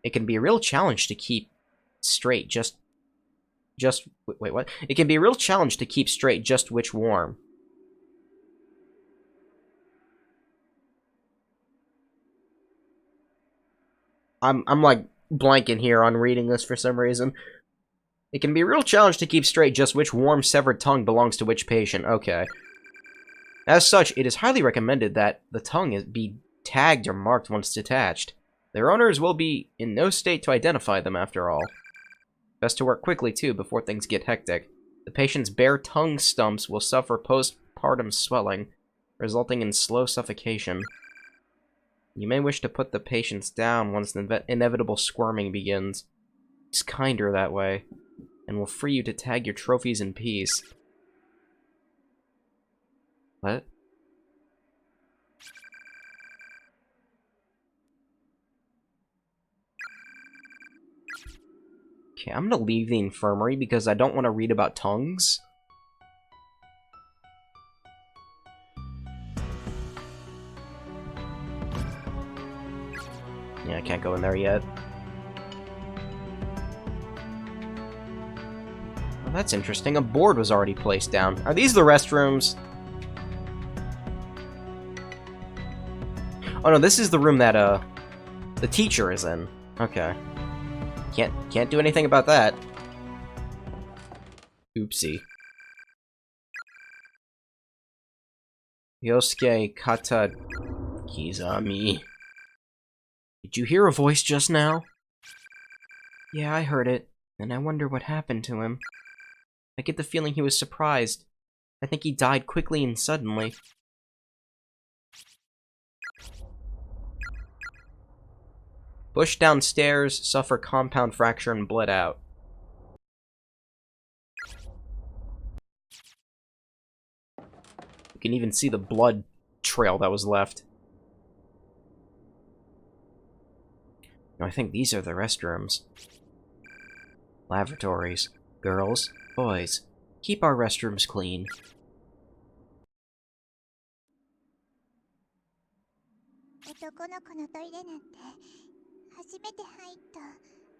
It can be a real challenge to keep straight wait, what? It can be a real challenge to keep straight just which worm. I'm like blanking here on reading this for some reason. It can be a real challenge to keep straight just which worm severed tongue belongs to which patient. Okay. As such, it is highly recommended that the tongue be tagged or marked once detached. Their owners will be in no state to identify them after all. Best to work quickly, too, before things get hectic. The patient's bare tongue stumps will suffer postpartum swelling, resulting in slow suffocation. You may wish to put the patients down once the inevitable squirming begins. It's kinder that way, and will free you to tag your trophies in peace. What? Okay, I'm gonna leave the infirmary because I don't want to read about tongues. Yeah, I can't go in there yet. Well, that's interesting. A board was already placed down. Are these the restrooms? Oh no, this is the room that, the teacher is in. Okay. Can't do anything about that. Oopsie. Yosuke Kata Kizami. Did you hear a voice just now? Yeah, I heard it, and I wonder what happened to him. I get the feeling he was surprised. I think he died quickly and suddenly. Pushed downstairs, suffer compound fracture, and bled out. You can even see the blood trail that was left. No, I think these are the restrooms. Lavatories. Girls, boys, keep our restrooms clean.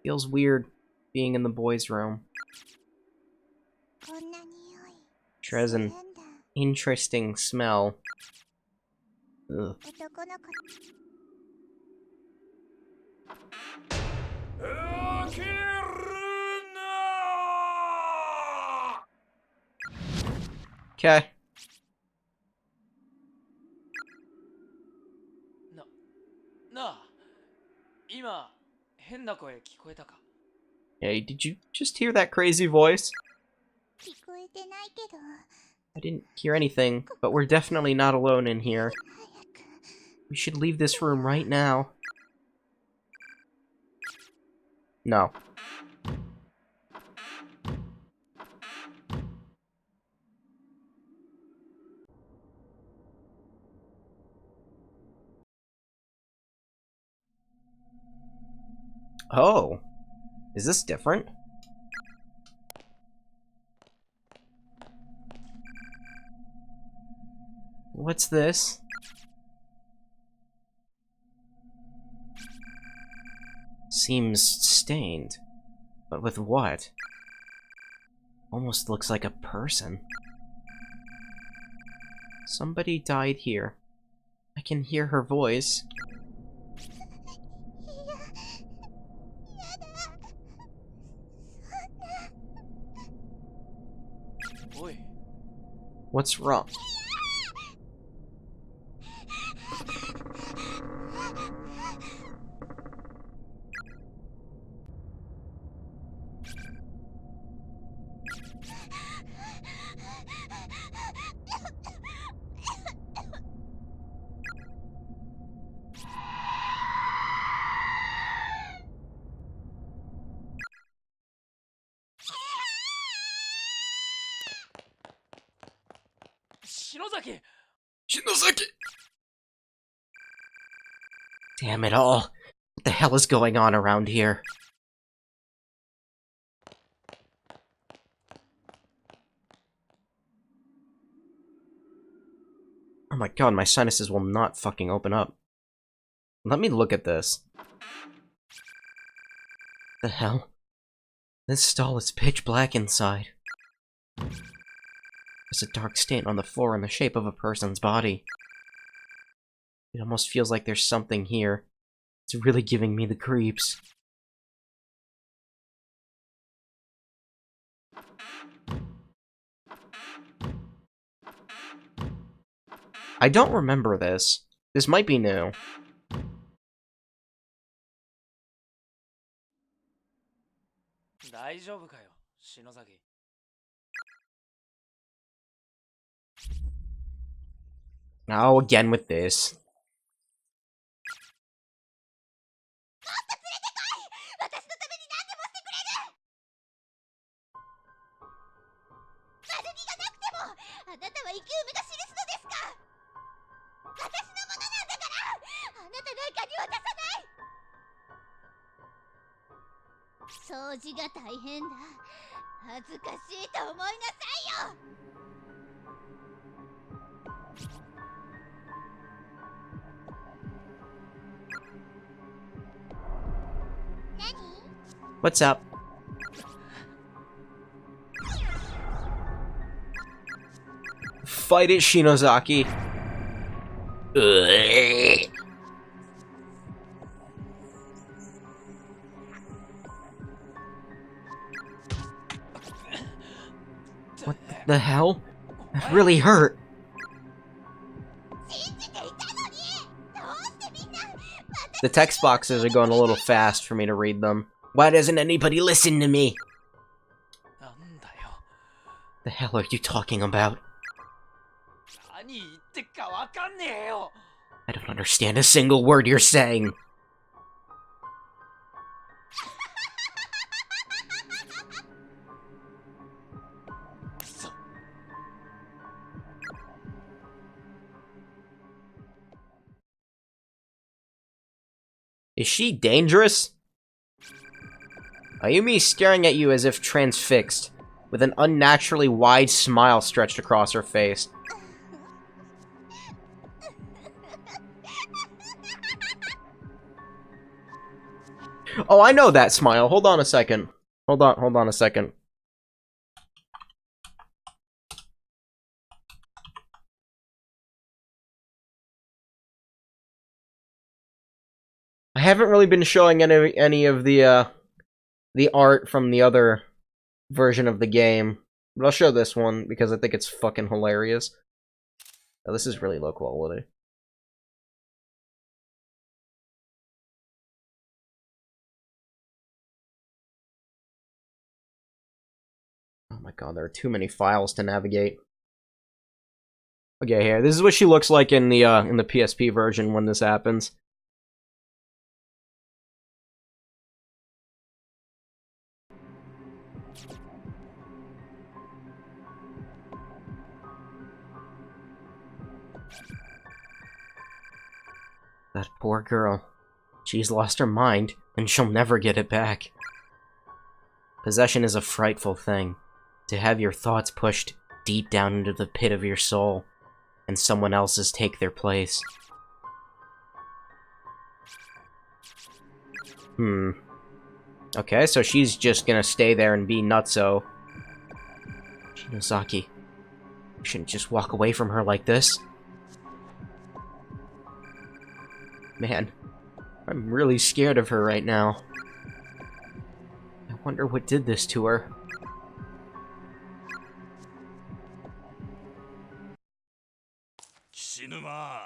Feels weird being in the boys' room. Sure has an interesting smell. Ugh. Okay. Hey, did you just hear that crazy voice? I didn't hear anything, but we're definitely not alone in here. We should leave this room right now. No. Oh. Is this different? What's this? Seems stained. But with what? Almost looks like a person. Somebody died here. I can hear her voice. What's wrong? Shinozaki! Damn it all. What the hell is going on around here? Oh my god, my sinuses will not fucking open up. Let me look at this. The hell? This stall is pitch black inside. There's a dark stain on the floor in the shape of a person's body. It almost feels like there's something here. It's really giving me the creeps. I don't remember this. This might be new. Oh, again with this. What's up? Fight it, Shinozaki. Ugh. What the hell? That really hurt. The text boxes are going a little fast for me to read them. Why doesn't anybody listen to me? The hell are you talking about? I don't understand a single word you're saying. Is she dangerous? Ayumi's staring at you as if transfixed, with an unnaturally wide smile stretched across her face. Oh, I know that smile. Hold on a second. Hold on a second. I haven't really been showing any of the art from the other version of the game, but I'll show this one because I think it's fucking hilarious. Oh, this is really low quality. Oh my god, there are too many files to navigate. Okay, here. This is what she looks like in the PSP version when this happens. That poor girl. She's lost her mind, and she'll never get it back. Possession is a frightful thing. To have your thoughts pushed deep down into the pit of your soul, and someone else's take their place. Okay, so she's just gonna stay there and be nutso. Shinozaki. You shouldn't just walk away from her like this. Man, I'm really scared of her right now. I wonder what did this to her. Shinuma.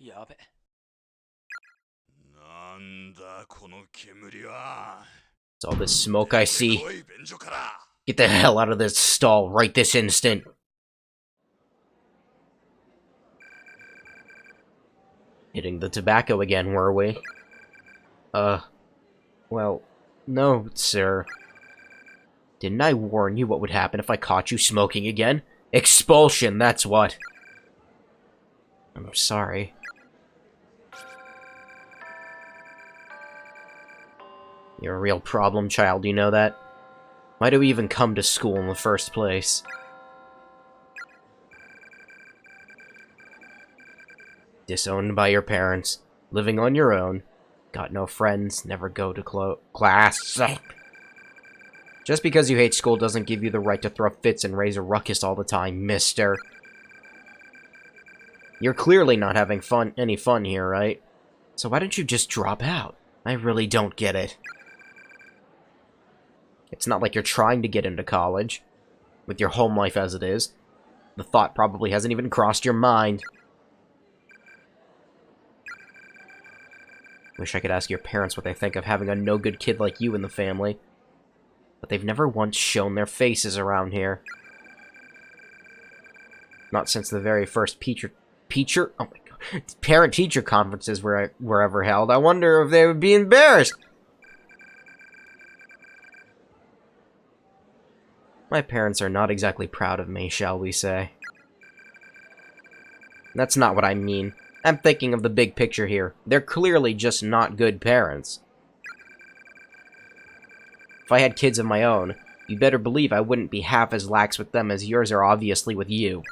Yabe. It's all this smoke I see. Get the hell out of this stall right this instant. Hitting the tobacco again, were we? Well, no, sir. Didn't I warn you what would happen if I caught you smoking again? Expulsion, that's what. I'm sorry. You're a real problem child, you know that? Why do we even come to school in the first place? Disowned by your parents, living on your own, got no friends, never go to class. Just because you hate school doesn't give you the right to throw fits and raise a ruckus all the time, mister. You're clearly not having any fun here, right? So why don't you just drop out? I really don't get it. It's not like you're trying to get into college, with your home life as it is. The thought probably hasn't even crossed your mind. Wish I could ask your parents what they think of having a no-good kid like you in the family. But they've never once shown their faces around here. Not since the very first oh my god, parent-teacher conferences were ever held. I wonder if they would be embarrassed. My parents are not exactly proud of me, shall we say. That's not what I mean. I'm thinking of the big picture here. They're clearly just not good parents. If I had kids of my own, you better believe I wouldn't be half as lax with them as yours are obviously with you.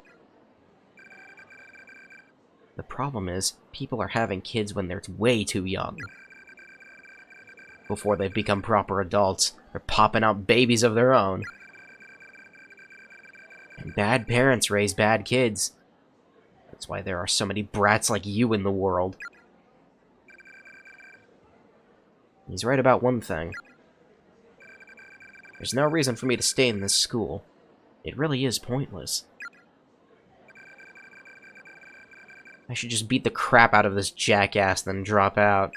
The problem is, people are having kids when they're way too young. Before they've become proper adults, they're popping out babies of their own. And bad parents raise bad kids. That's why there are so many brats like you in the world. He's right about one thing. There's no reason for me to stay in this school. It really is pointless. I should just beat the crap out of this jackass, then drop out.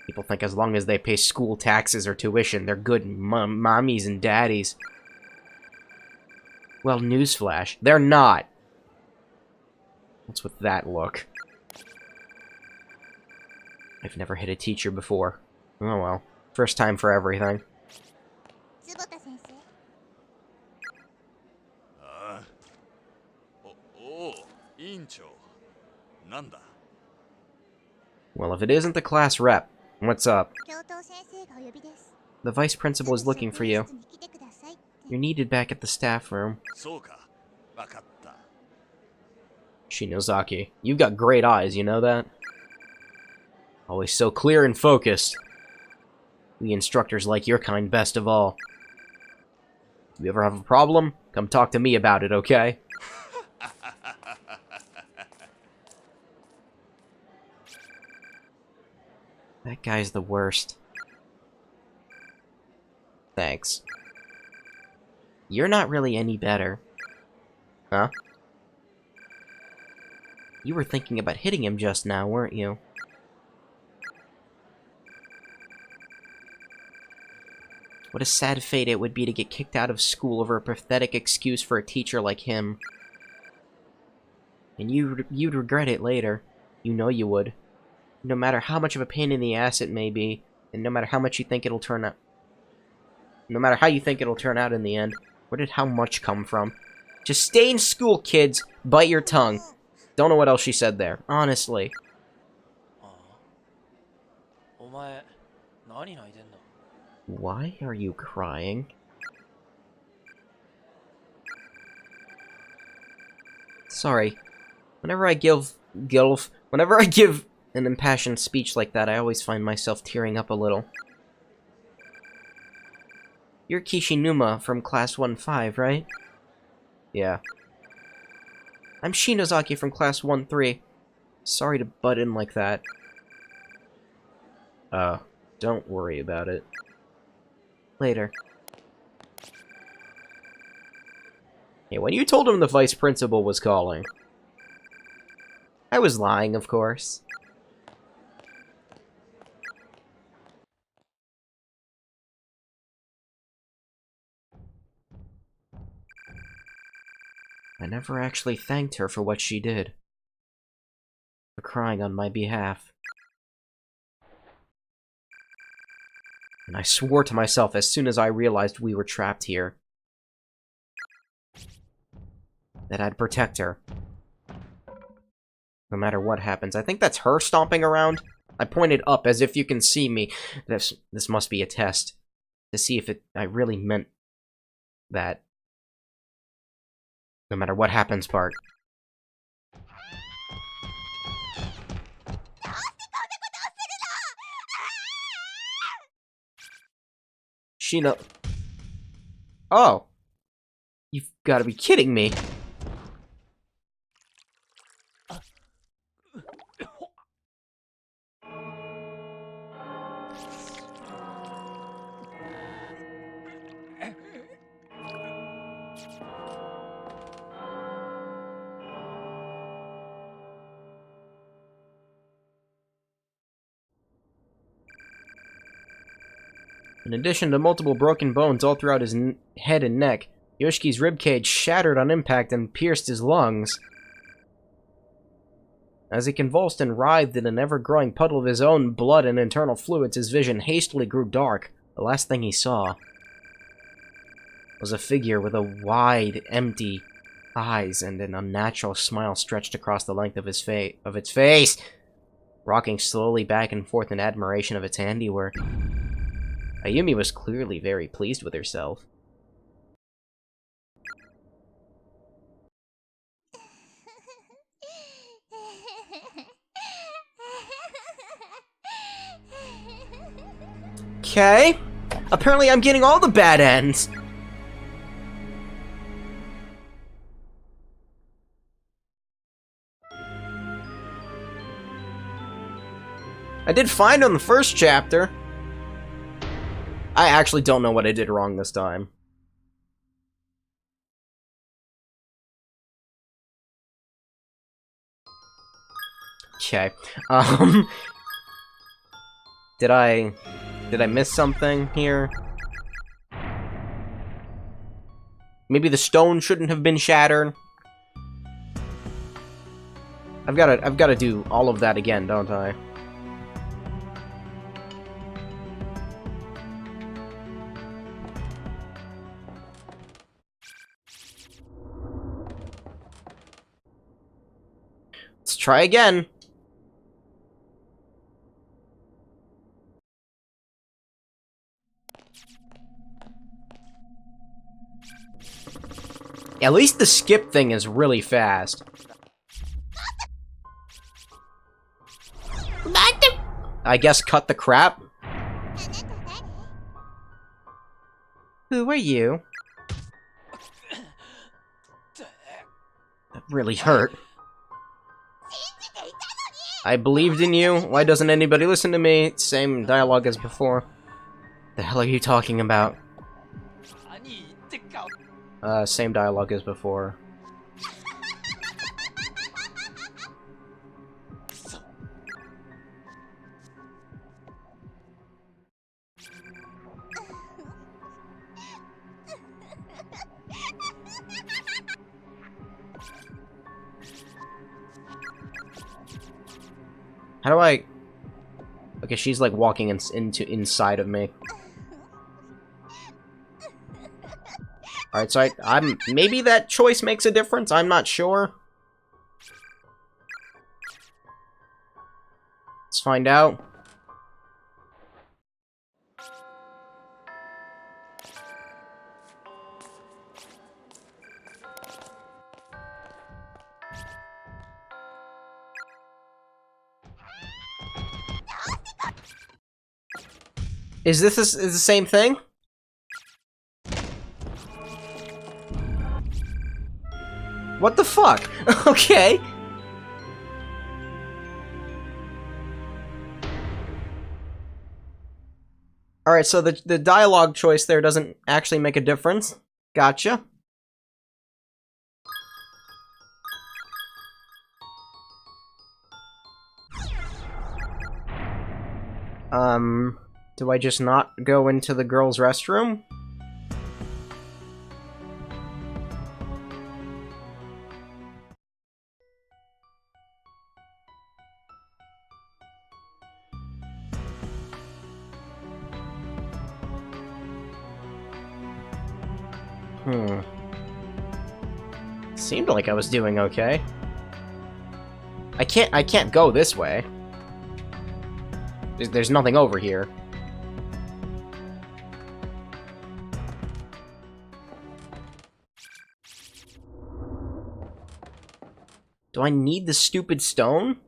People think as long as they pay school taxes or tuition, they're good mommies and daddies. Well, newsflash, they're not. What's with that look? I've never hit a teacher before. Oh well. First time for everything. Well, if it isn't the class rep, what's up? The vice principal is looking for you. You're needed back at the staff room. Shinozaki, you've got great eyes, you know that? Always so clear and focused. We instructors like your kind best of all. If you ever have a problem, come talk to me about it, okay? That guy's the worst. Thanks. You're not really any better. Huh? You were thinking about hitting him just now, weren't you? What a sad fate it would be to get kicked out of school over a pathetic excuse for a teacher like him. And you'd regret it later. You know you would. No matter how much of a pain in the ass it may be, and no matter how much you think it'll turn out... No matter how you think it'll turn out in the end, where did how much come from? Just stay in school, kids! Bite your tongue. Don't know what else she said there, honestly. Why are you crying? Sorry. Whenever I give an impassioned speech like that, I always find myself tearing up a little. You're Kishinuma from Class 1-5, right? Yeah. I'm Shinozaki from Class 1-3. Sorry to butt in like that. Don't worry about it. Later. Yeah, when you told him the vice principal was calling, I was lying, of course. I never actually thanked her for what she did. For crying on my behalf. And I swore to myself as soon as I realized we were trapped here that I'd protect her. No matter what happens. I think that's her stomping around. I pointed up as if you can see me. This must be a test. To see if I really meant that. No matter what happens part. Sheena. Oh. You've got to be kidding me. In addition to multiple broken bones all throughout his head and neck, Yoshki's ribcage shattered on impact and pierced his lungs. As he convulsed and writhed in an ever-growing puddle of his own blood and internal fluids, his vision hastily grew dark. The last thing he saw was a figure with a wide, empty eyes and an unnatural smile stretched across the length of its face, rocking slowly back and forth in admiration of its handiwork. Ayumi was clearly very pleased with herself. Okay. Apparently I'm getting all the bad ends. I did fine on the first chapter. I actually don't know what I did wrong this time. Okay. Did I miss something here? Maybe the stone shouldn't have been shattered. I've got to do all of that again, don't I? Let's try again. At least the skip thing is really fast. I guess cut the crap. Who are you? That really hurt. I believed in you. Why doesn't anybody listen to me? Same dialogue as before. The hell are you talking about? Same dialogue as before. How do I... Okay, she's like walking inside of me. Alright, so I'm... Maybe that choice makes a difference? I'm not sure. Let's find out. Is this the same thing? What the fuck? Okay. Alright, so the dialogue choice there doesn't actually make a difference. Gotcha. Do I just not go into the girls' restroom? Hmm. Seemed like I was doing okay. I can't go this way. There's nothing over here. Do I need the stupid stone?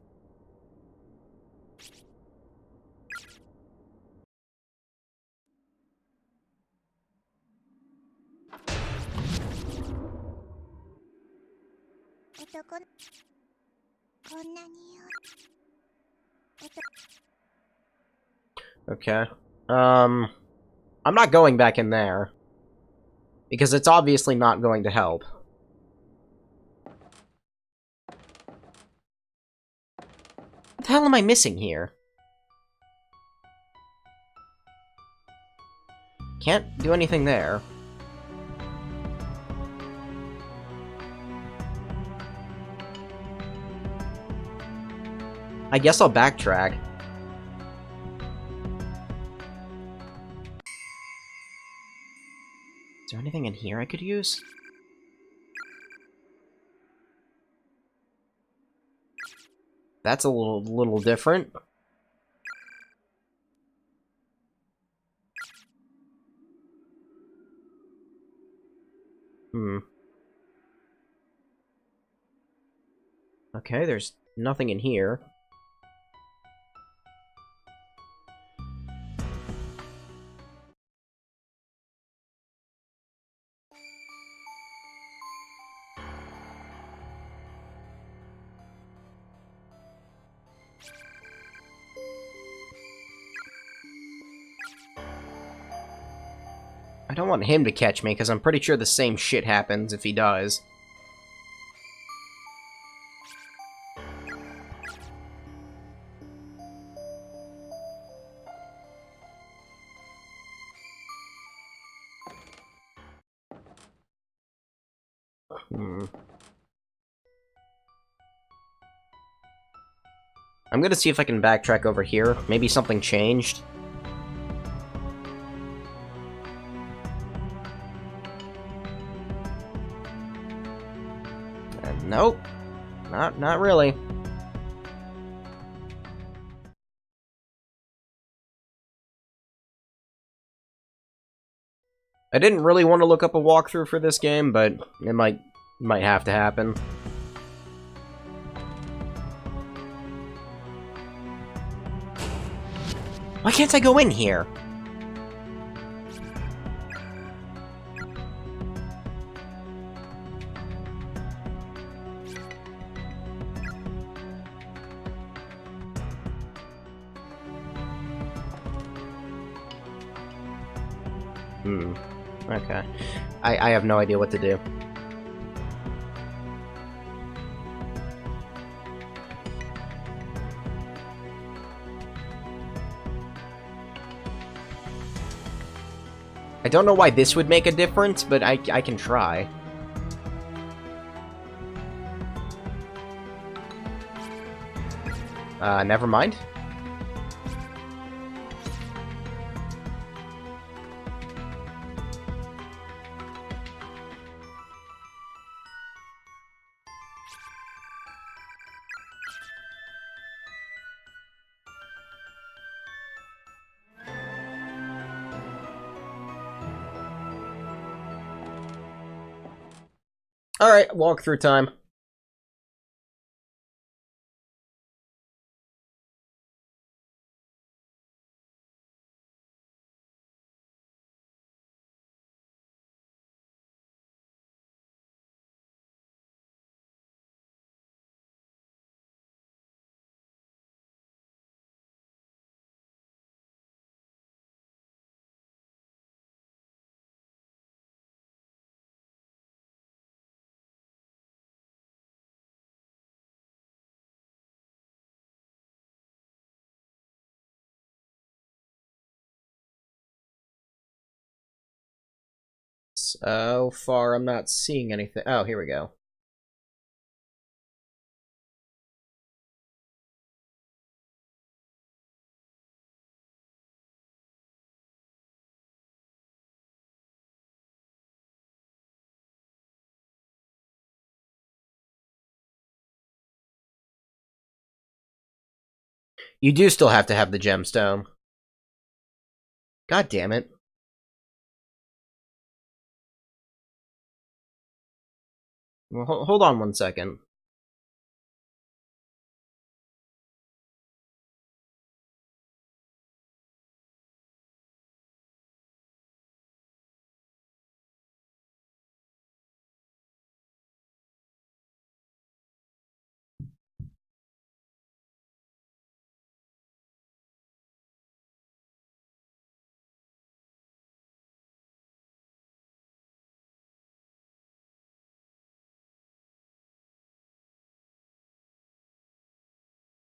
Okay. I'm not going back in there. Because it's obviously not going to help. What the hell am I missing here? Can't do anything there. I guess I'll backtrack. Is there anything in here I could use? That's a little different. Hmm. Okay, there's nothing in here. I don't want him to catch me, because I'm pretty sure the same shit happens if he does. Hmm. I'm gonna see if I can backtrack over here. Maybe something changed. Nope. Not really. I didn't really want to look up a walkthrough for this game, but it might have to happen. Why can't I go in here? Hmm. Okay. I have no idea what to do. I don't know why this would make a difference, but I can try. Never mind. Alright, walkthrough time. So far, I'm not seeing anything. Oh, here we go. You do still have to have the gemstone. God damn it. Well, hold on 1 second.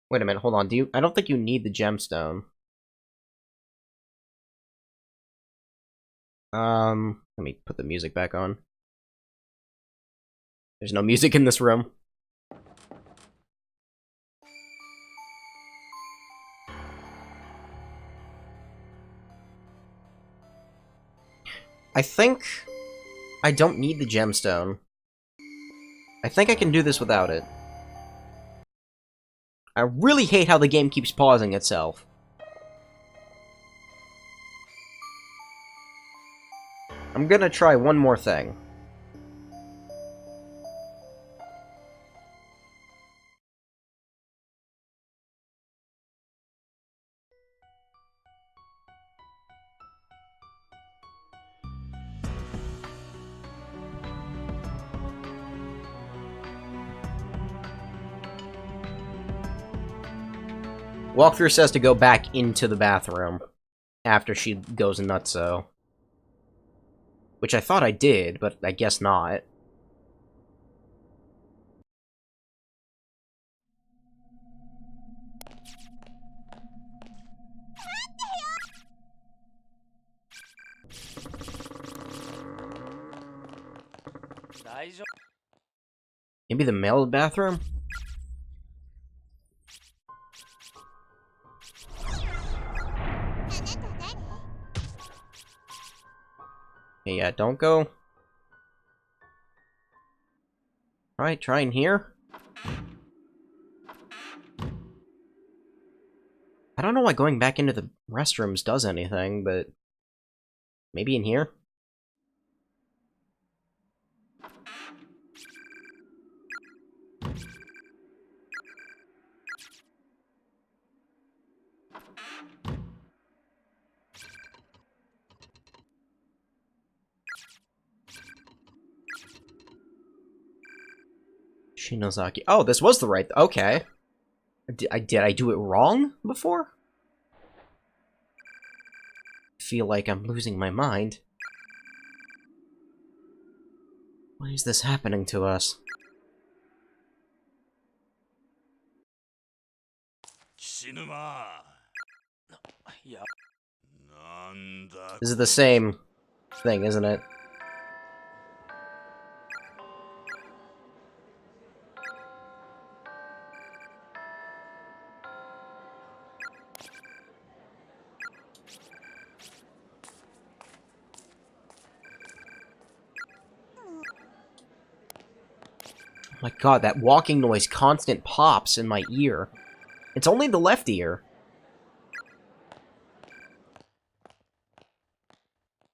Wait a minute, hold on. I don't think you need the gemstone. Let me put the music back on. There's no music in this room. I think I don't need the gemstone. I think I can do this without it. I really hate how the game keeps pausing itself. I'm gonna try one more thing. Walkthrough says to go back into the bathroom after she goes nutso. Which I thought I did, but I guess not. Maybe the male bathroom? Hey, yeah, don't go. Alright, try in here. I don't know why going back into the restrooms does anything, but maybe in here? Shinozaki. Oh, this was the right... Okay. Did I do it wrong before? Feel like I'm losing my mind. Why is this happening to us? Yeah. This is the same thing, isn't it? Oh my god, that walking noise constant pops in my ear. It's only the left ear.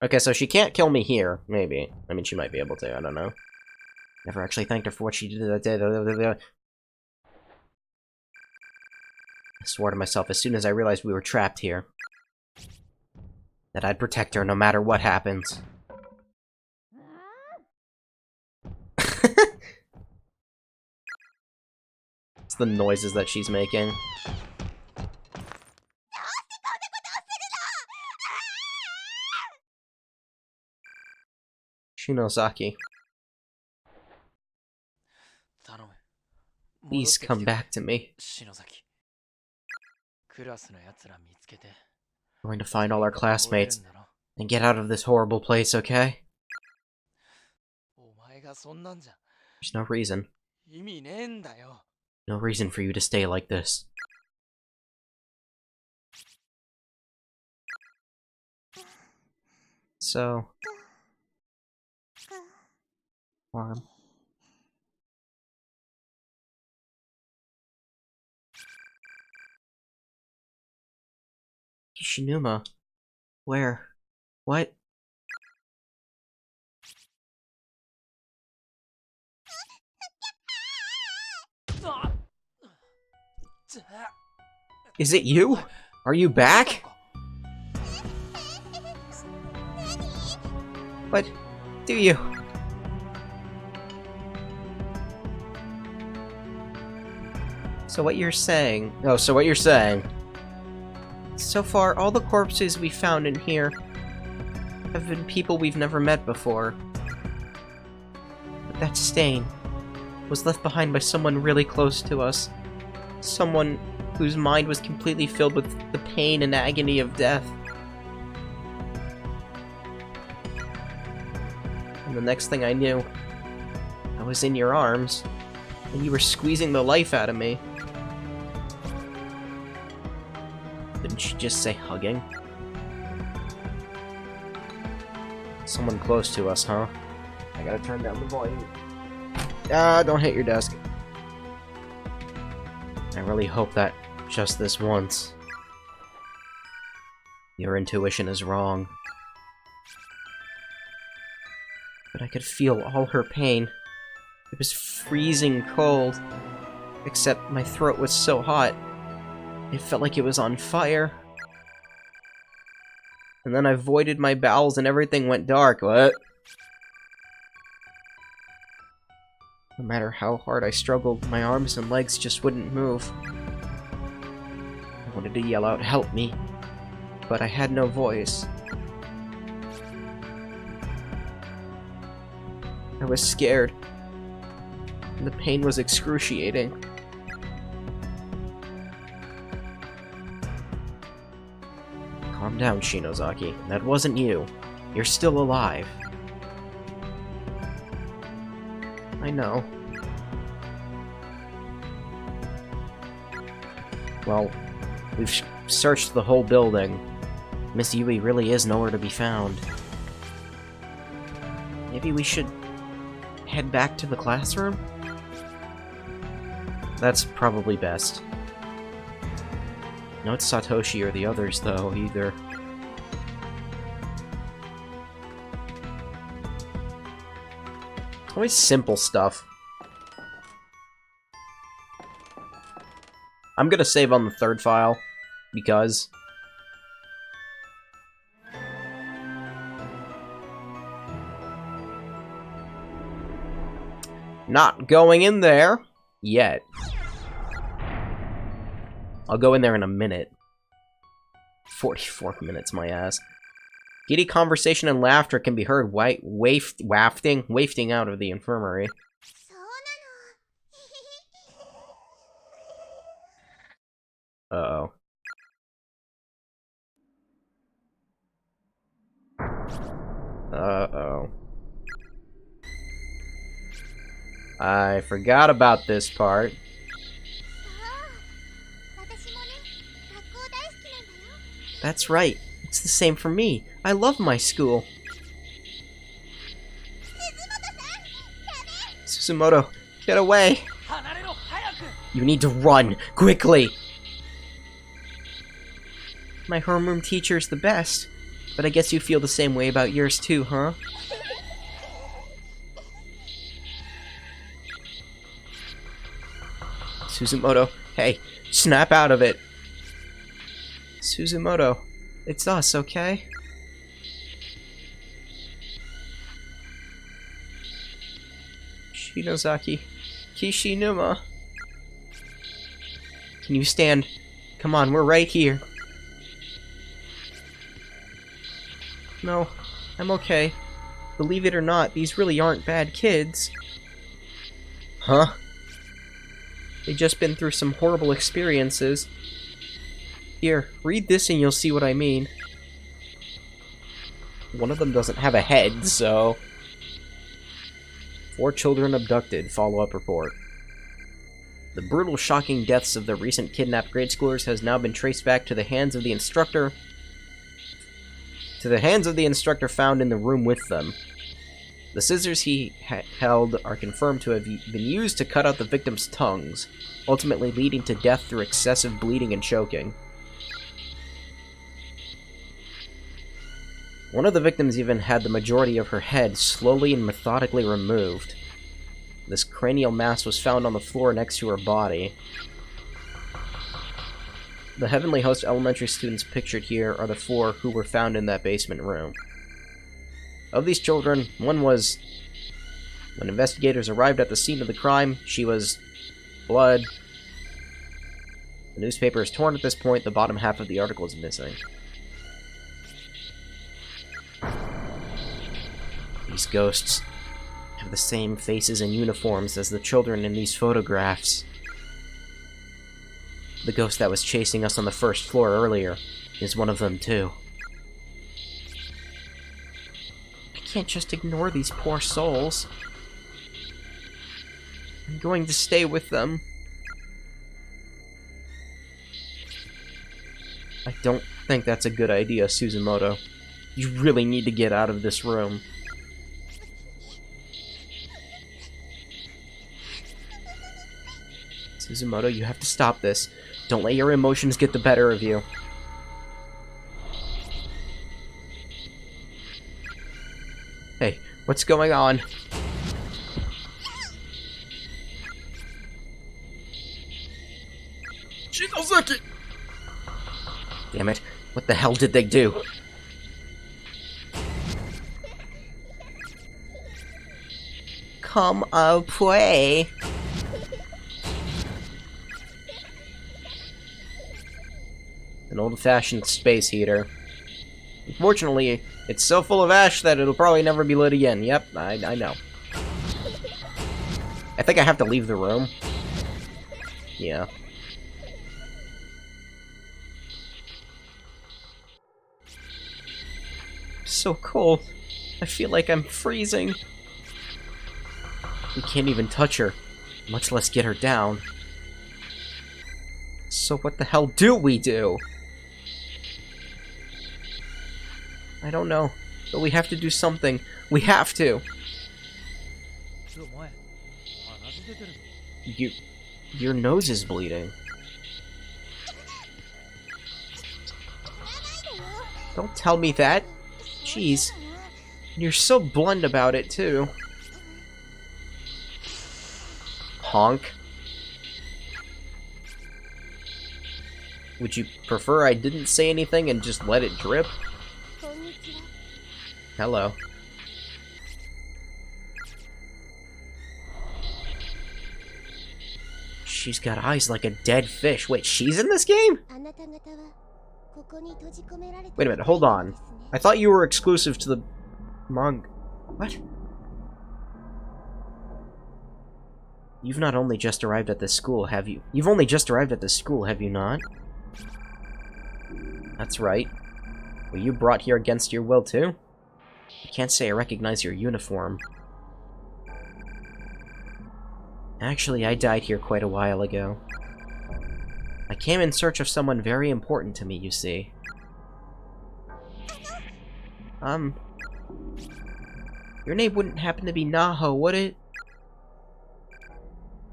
Okay, so she can't kill me here, maybe. I mean, she might be able to, I don't know. Never actually thanked her for what she did that day. I swore to myself as soon as I realized we were trapped here that I'd protect her no matter what happens. It's the noises that she's making. Shinozaki, please come back to me. We're going to find all our classmates and get out of this horrible place, okay? There's no reason. No reason for you to stay like this. So... warm. Kishinuma. Where? What? Is it you? Are you back? What do you? So what you're saying... Oh, so what you're saying... So far, all the corpses we found in here have been people we've never met before. But that stain was left behind by someone really close to us. Someone whose mind was completely filled with the pain and agony of death. And the next thing I knew, I was in your arms, and you were squeezing the life out of me. Didn't she just say hugging? Someone close to us, huh? I gotta turn down the volume. Ah, don't hit your desk. I really hope that just this once. Your intuition is wrong. But I could feel all her pain. It was freezing cold. Except my throat was so hot. It felt like it was on fire. And then I voided my bowels and everything went dark. What? No matter how hard I struggled, my arms and legs just wouldn't move. I wanted to yell out, "Help me!" But I had no voice. I was scared. And the pain was excruciating. Calm down, Shinozaki. That wasn't you. You're still alive. I know. Well, we've searched the whole building. Miss Yui really is nowhere to be found. Maybe we should head back to the classroom? That's probably best. Not Satoshi or the others, though, either. Always simple stuff. I'm gonna save on the third file, because... Not going in there yet. I'll go in there in a minute. 44 minutes, my ass. Giddy conversation and laughter can be heard wafting out of the infirmary. Uh-oh. Uh-oh. I forgot about this part. That's right. It's the same for me. I love my school. Suzumoto, get away! You need to run, quickly! My homeroom teacher's the best, but I guess you feel the same way about yours too, huh? Suzumoto, hey, snap out of it! Suzumoto, it's us, okay? Shinozaki, Kishinuma. Can you stand? Come on, we're right here. No, I'm okay. Believe it or not, these really aren't bad kids. Huh? They've just been through some horrible experiences. Here, read this and you'll see what I mean. One of them doesn't have a head, so... 4 children abducted. Follow-up report. The brutal, shocking deaths of the recent kidnapped grade schoolers has now been traced back to the hands of the instructor... found in the room with them. The scissors he held are confirmed to have been used to cut out the victims' tongues, ultimately leading to death through excessive bleeding and choking. One of the victims even had the majority of her head slowly and methodically removed. This cranial mass was found on the floor next to her body. The Heavenly Host elementary students pictured here are the 4 who were found in that basement room. Of these children, one was... When investigators arrived at the scene of the crime, she was... blood. The newspaper is torn at this point, the bottom half of the article is missing. These ghosts have the same faces and uniforms as the children in these photographs. The ghost that was chasing us on the first floor earlier is one of them too. I can't just ignore these poor souls. I'm going to stay with them. I don't think that's a good idea, Suzumoto. You really need to get out of this room. Suzumoto, you have to stop this. Don't let your emotions get the better of you. Hey, what's going on? Shinozaki! Damn it. What the hell did they do? Come play. An old-fashioned space heater. Unfortunately, it's so full of ash that it'll probably never be lit again. Yep, I know. I think I have to leave the room. Yeah. So cold. I feel like I'm freezing. We can't even touch her, much less get her down. So what the hell do we do? I don't know, but we have to do something. We have to. Your nose is bleeding. Don't tell me that. Jeez. You're so blunt about it, too. Honk. Would you prefer I didn't say anything and just let it drip? Hello. She's got eyes like a dead fish. Wait, she's in this game? Wait a minute, hold on. I thought you were exclusive to the manga. What? You've not only just arrived at this school, have you? You've only just arrived at this school, have you not? That's right. Were you brought here against your will, too? I can't say I recognize your uniform. Actually, I died here quite a while ago. I came in search of someone very important to me, you see. Your name wouldn't happen to be Naho, would it?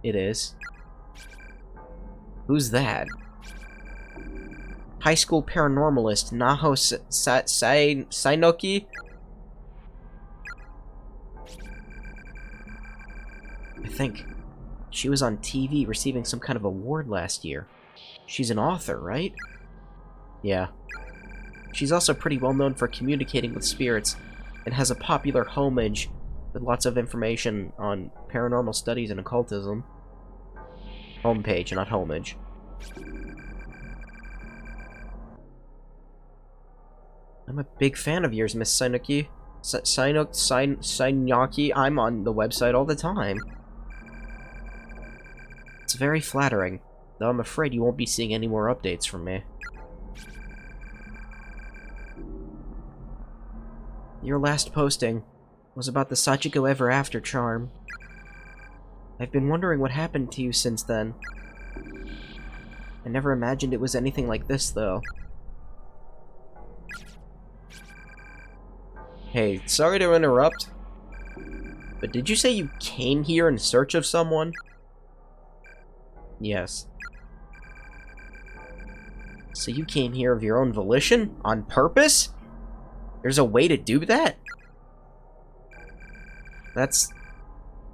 It is. Who's that? High school paranormalist Naho Sainoki? I think she was on TV receiving some kind of award last year. She's an author, right? Yeah. She's also pretty well known for communicating with spirits and has a popular homage with lots of information on paranormal studies and occultism. Homepage, not homage. I'm a big fan of yours, Miss Sainoki. Sainoki, I'm on the website all the time. It's very flattering, though I'm afraid you won't be seeing any more updates from me. Your last posting was about the Sachiko Ever After charm. I've been wondering what happened to you since then. I never imagined it was anything like this, though. Hey, sorry to interrupt, but did you say you came here in search of someone? Yes. So you came here of your own volition? On purpose? There's a way to do that? That's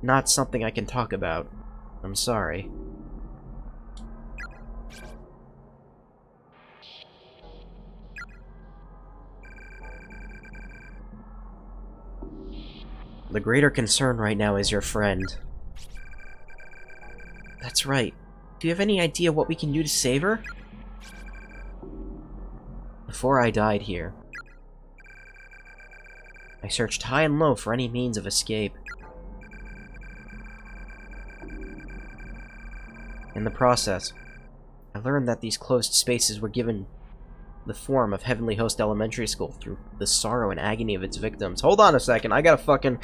not something I can talk about. I'm sorry. The greater concern right now is your friend. That's right. Do you have any idea what we can do to save her? Before I died here, I searched high and low for any means of escape. In the process, I learned that these closed spaces were given the form of Heavenly Host Elementary School through the sorrow and agony of its victims. Hold on a second, I gotta fucking...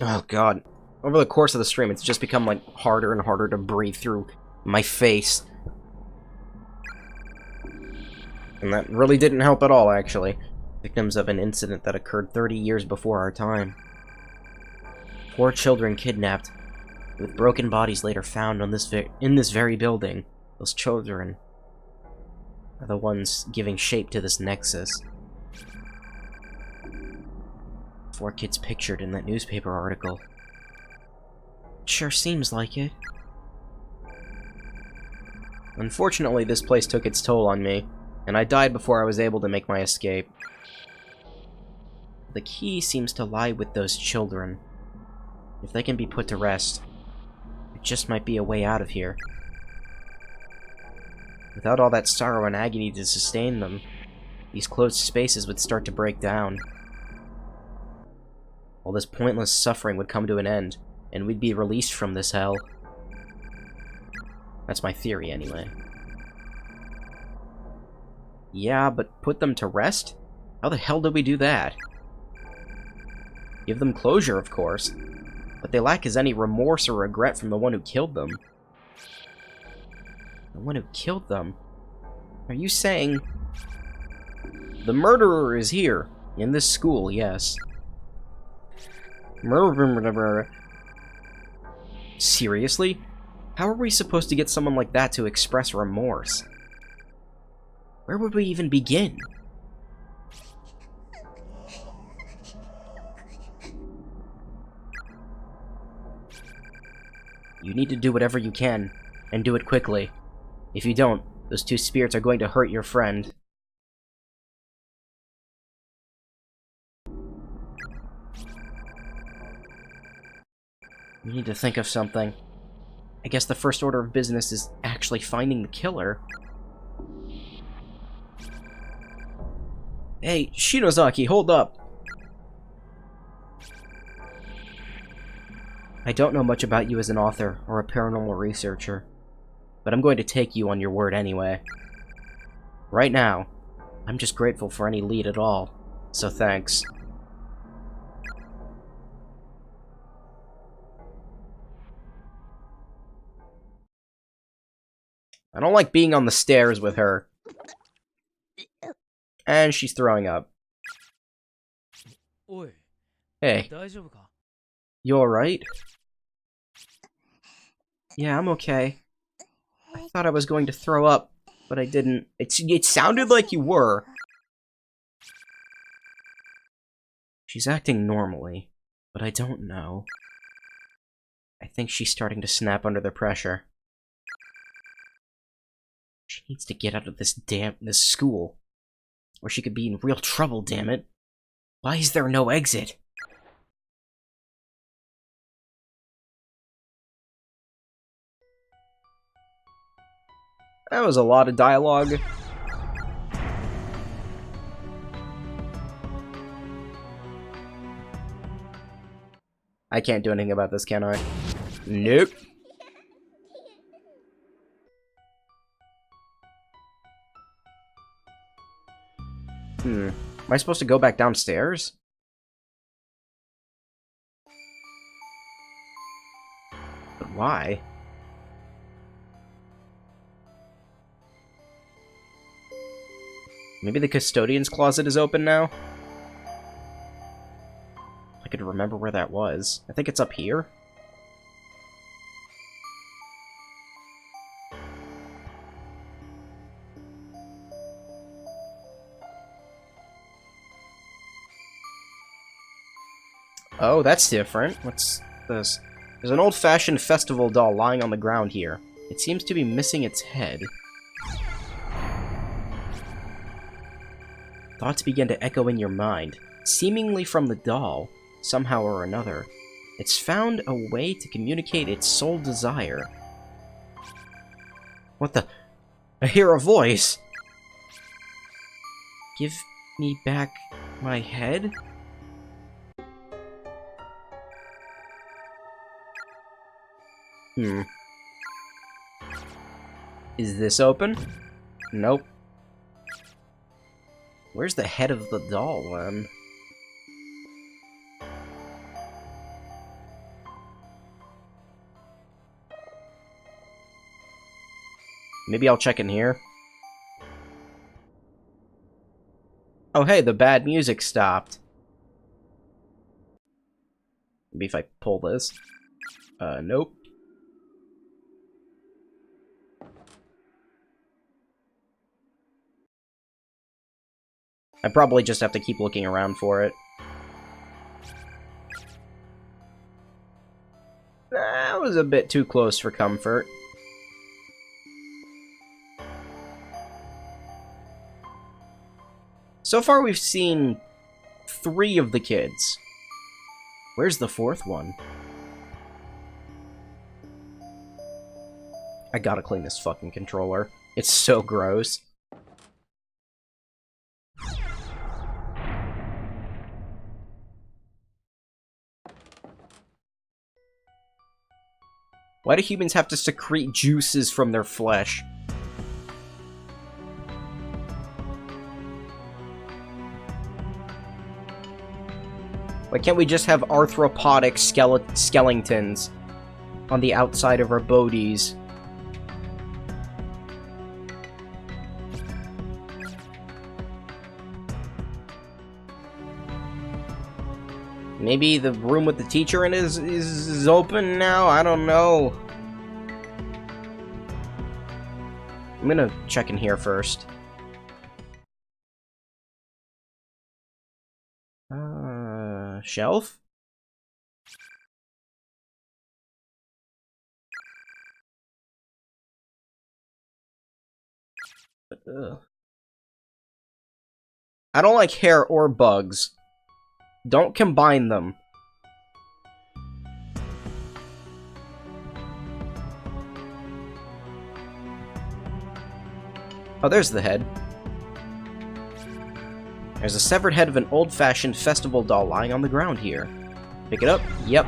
Oh god. Over the course of the stream, it's just become, like, harder and harder to breathe through my face. And that really didn't help at all, actually. Victims of an incident that occurred 30 years before our time. 4 children kidnapped, with broken bodies later found on in this very building. Those children are the ones giving shape to this nexus. 4 kids pictured in that newspaper article. Sure seems like it. Unfortunately, this place took its toll on me, and I died before I was able to make my escape. The key seems to lie with those children. If they can be put to rest, it just might be a way out of here. Without all that sorrow and agony to sustain them, these closed spaces would start to break down. All this pointless suffering would come to an end, and we'd be released from this hell. That's my theory, anyway. Yeah, but put them to rest? How the hell do we do that? Give them closure, of course. What they lack is any remorse or regret from the one who killed them. The one who killed them? Are you saying... The murderer is here, in this school, yes. Seriously? How are we supposed to get someone like that to express remorse? Where would we even begin? You need to do whatever you can, and do it quickly. If you don't, those 2 spirits are going to hurt your friend. You need to think of something. I guess the first order of business is actually finding the killer. Hey, Shinozaki, hold up! I don't know much about you as an author or a paranormal researcher, but I'm going to take you on your word anyway. Right now, I'm just grateful for any lead at all, so thanks. I don't like being on the stairs with her. And she's throwing up. Hey, you alright? Yeah, I'm okay. I thought I was going to throw up, but I didn't. It sounded like you were. She's acting normally, but I don't know. I think she's starting to snap under the pressure. She needs to get out of this school, or she could be in real trouble, damn it. Why is there no exit? That was a lot of dialogue. I can't do anything about this, can I? Nope. Am I supposed to go back downstairs? But why? Maybe the custodian's closet is open now? I could remember where that was. I think it's up here? Oh, that's different. What's this? There's an old-fashioned festival doll lying on the ground here. It seems to be missing its head. Thoughts begin to echo in your mind, seemingly from the doll, somehow or another. It's found a way to communicate its sole desire. What the? I hear a voice! Give me back my head? Is this open? Nope. Where's the head of the doll, then? Maybe I'll check in here. Oh hey, the bad music stopped. Maybe if I pull this. Nope. I probably just have to keep looking around for it. That was a bit too close for comfort. So far we've seen 3 of the kids. Where's the 4th one? I gotta clean this fucking controller. It's so gross. Why do humans have to secrete juices from their flesh? Why can't we just have arthropodic skeletons on the outside of our bodies? Maybe the room with the teacher in it is open now? I don't know. I'm gonna check in here first. Shelf? I don't like hair or bugs. Don't combine them. Oh, there's the head. There's a severed head of an old-fashioned festival doll lying on the ground here. Pick it up? Yep.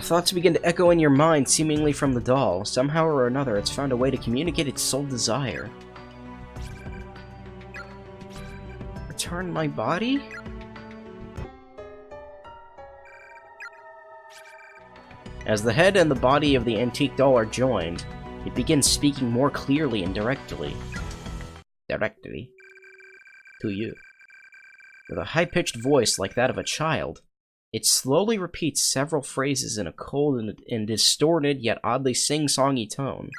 Thoughts begin to echo in your mind, seemingly from the doll. Somehow or another, it's found a way to communicate its sole desire. Return my body? As the head and the body of the antique doll are joined, it begins speaking more clearly and directly to you. With a high-pitched voice like that of a child, it slowly repeats several phrases in a cold and distorted yet oddly sing-songy tone.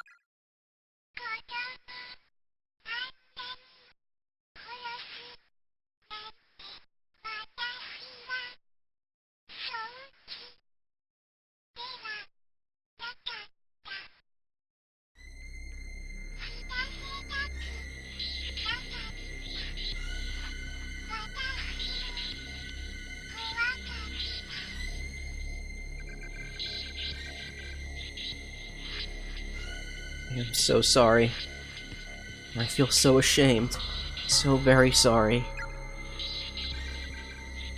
I am so sorry. I feel so ashamed. So very sorry.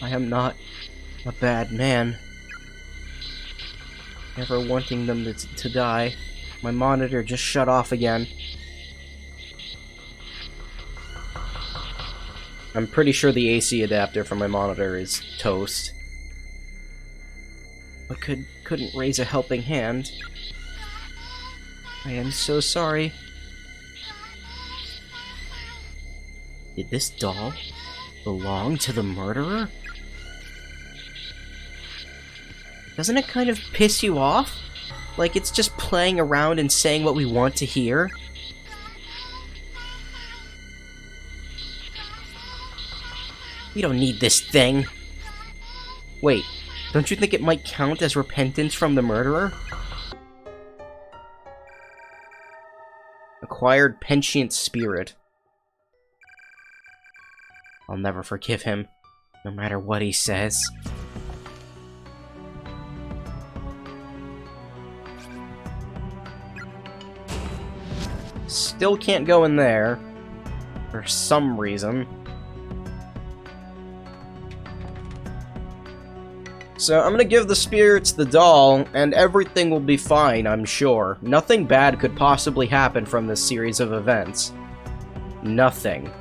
I am not a bad man. Never wanting them to die. My monitor just shut off again. I'm pretty sure the AC adapter for my monitor is toast. But couldn't raise a helping hand. I am so sorry. Did this doll belong to the murderer? Doesn't it kind of piss you off? Like it's just playing around and saying what we want to hear? We don't need this thing. Wait, don't you think it might count as repentance from the murderer? Acquired Pentient Spirit. I'll never forgive him, no matter what he says. Still can't go in there, for some reason. So I'm gonna give the spirits the doll, and everything will be fine, I'm sure. Nothing bad could possibly happen from this series of events. Nothing.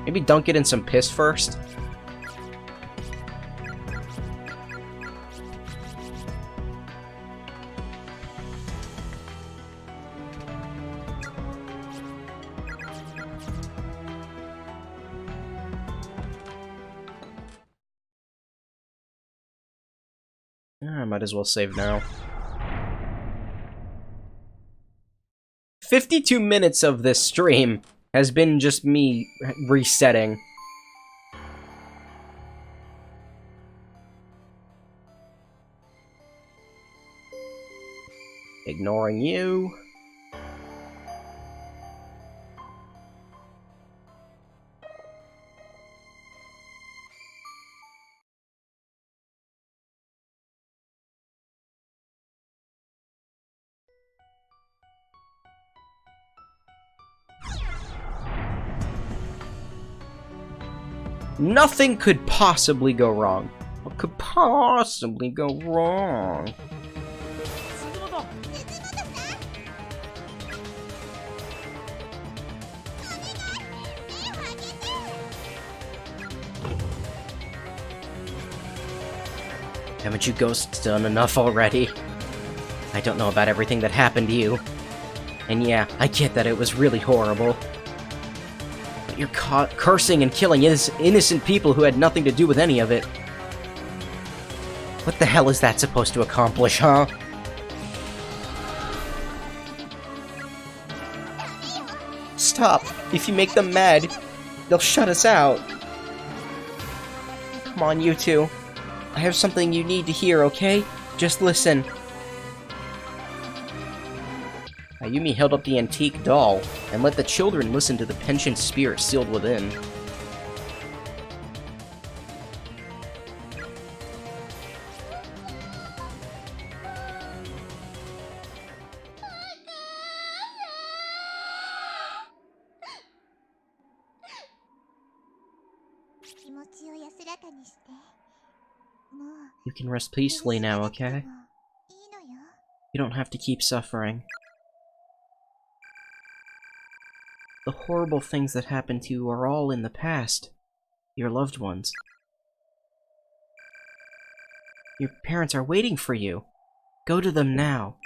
Maybe dunk it in some piss first? I might as well save now. 52 minutes of this stream has been just me resetting. Ignoring you. Nothing could possibly go wrong. What could possibly go wrong? Haven't you ghosts done enough already? I don't know about everything that happened to you. And yeah, I get that it was really horrible. But you're caught cursing and killing innocent people who had nothing to do with any of it. What the hell is that supposed to accomplish, huh? Stop! If you make them mad, they'll shut us out. Come on, you two. I have something you need to hear, okay? Just listen. Ayumi held up the antique doll, and let the children listen to the penchant spirit sealed within. You can rest peacefully now, okay? You don't have to keep suffering. The horrible things that happened to you are all in the past. Your loved ones. Your parents are waiting for you. Go to them now.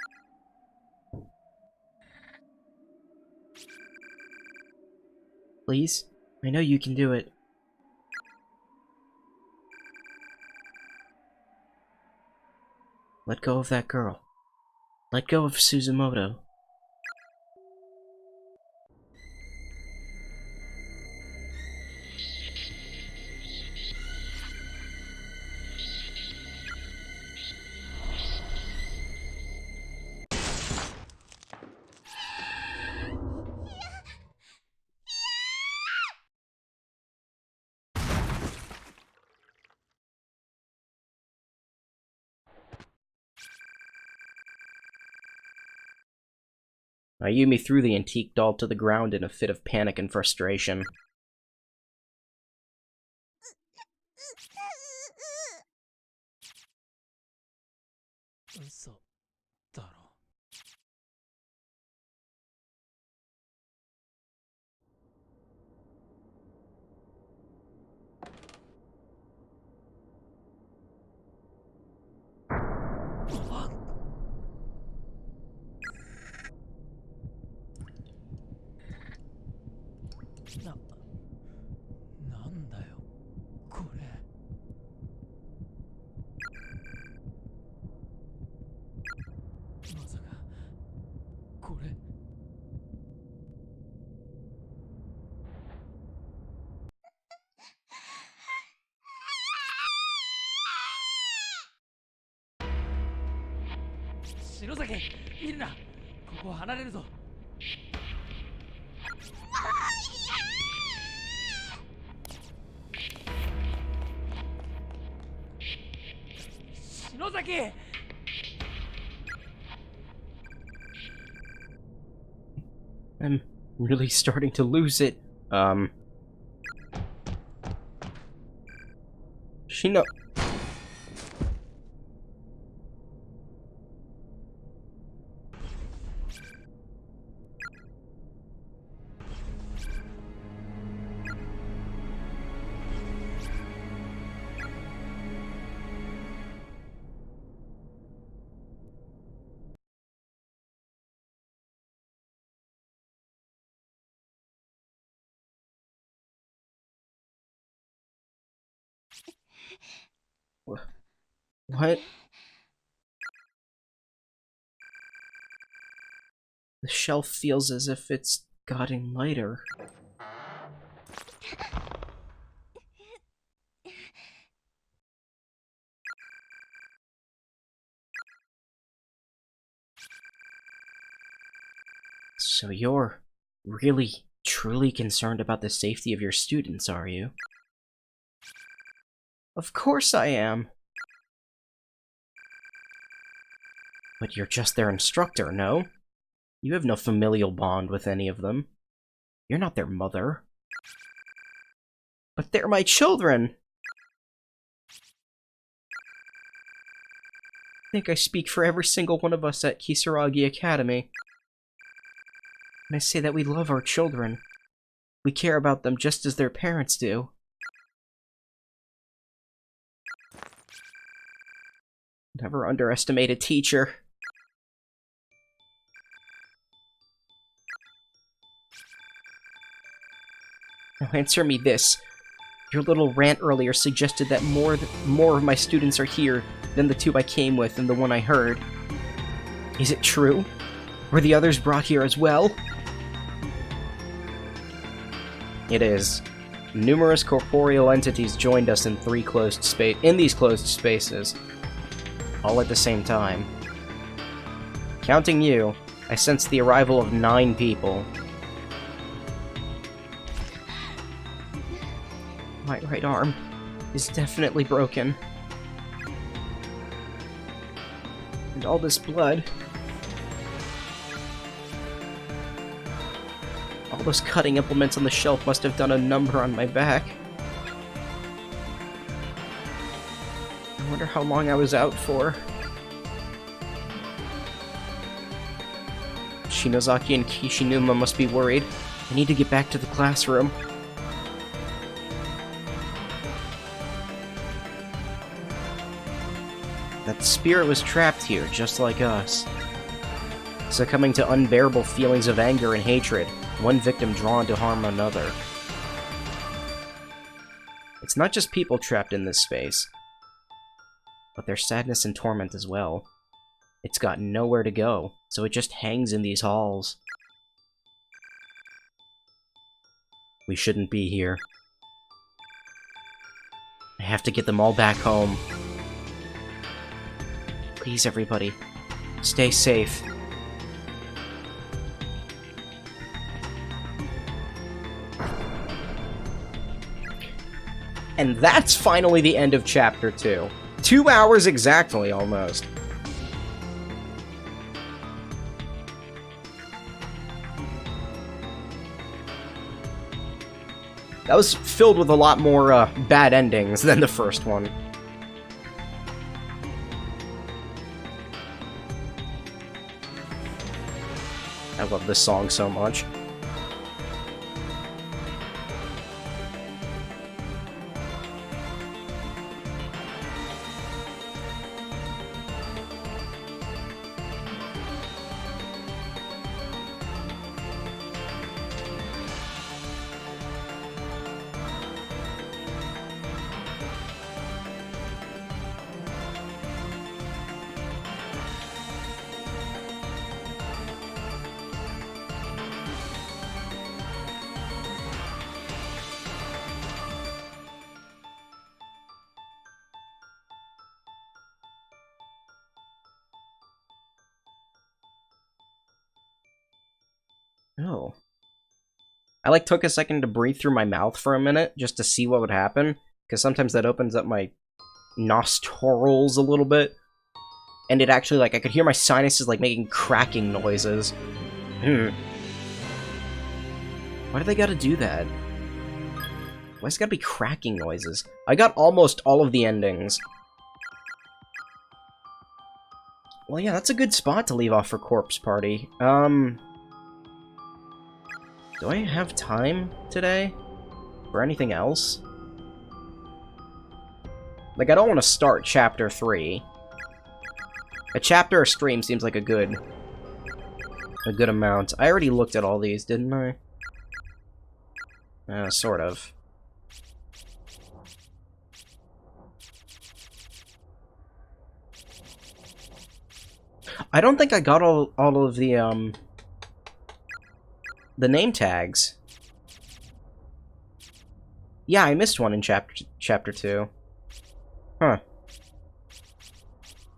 Please? I know you can do it. Let go of that girl. Let go of Suzumoto. Ayumi threw the antique doll to the ground in a fit of panic and frustration. なんだよこれ。まさかこれ。篠崎、見るな。ここを離れるぞ。篠崎。I'm really starting to lose it. Shino. What? The shelf feels as if it's getting lighter. So you're really, truly concerned about the safety of your students, are you? Of course I am. But you're just their instructor, no? You have no familial bond with any of them. You're not their mother. But they're my children! I think I speak for every single one of us at Kisaragi Academy. And I say that we love our children. We care about them just as their parents do. Never underestimate a teacher. Now answer me this. Your little rant earlier suggested that more of my students are here than the two I came with and the one I heard. Is it true? Were the others brought here as well? It is. Numerous corporeal entities joined us in these closed spaces, all at the same time. Counting you, I sensed the arrival of 9 people. My right arm is definitely broken. And all this blood... all those cutting implements on the shelf must have done a number on my back. I wonder how long I was out for. Shinozaki and Kishinuma must be worried. I need to get back to the classroom. That spirit was trapped here, just like us. Succumbing to unbearable feelings of anger and hatred, one victim drawn to harm another. It's not just people trapped in this space, but there's sadness and torment as well. It's got nowhere to go, so it just hangs in these halls. We shouldn't be here. I have to get them all back home. Please, everybody, stay safe. And that's finally the end of Chapter 2. 2 hours exactly, almost. That was filled with a lot more bad endings than the first one. I love this song so much. Oh. I, like, took a second to breathe through my mouth for a minute, just to see what would happen, because sometimes that opens up my nostrils a little bit, and it actually, like, I could hear my sinuses, like, making cracking noises. Why do they gotta do that? Why's it gotta be cracking noises? I got almost all of the endings. Well, yeah, that's a good spot to leave off for Corpse Party. Do I have time today for anything else? Like, I don't want to start Chapter 3. A chapter a stream seems like a good amount. I already looked at all these, didn't I? Sort of. I don't think I got all of the name tags. Yeah, I missed one in chapter 2. Huh.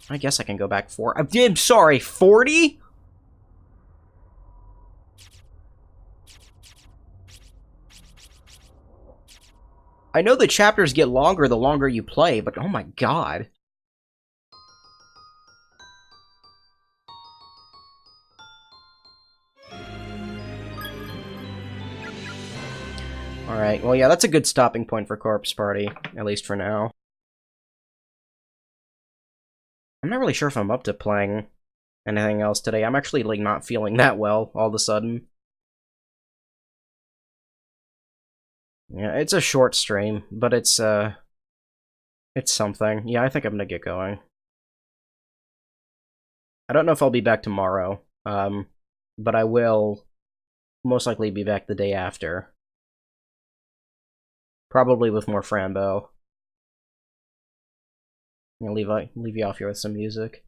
I guess I can go back 4. I'm sorry, 40? I know the chapters get longer the longer you play, but oh my god. Alright, well yeah, that's a good stopping point for Corpse Party, at least for now. I'm not really sure if I'm up to playing anything else today. I'm actually, like, not feeling that well all of a sudden. Yeah, it's a short stream, but it's something. Yeah, I think I'm gonna get going. I don't know if I'll be back tomorrow, but I will most likely be back the day after. Probably with more Frambo. I'm gonna leave you off here with some music.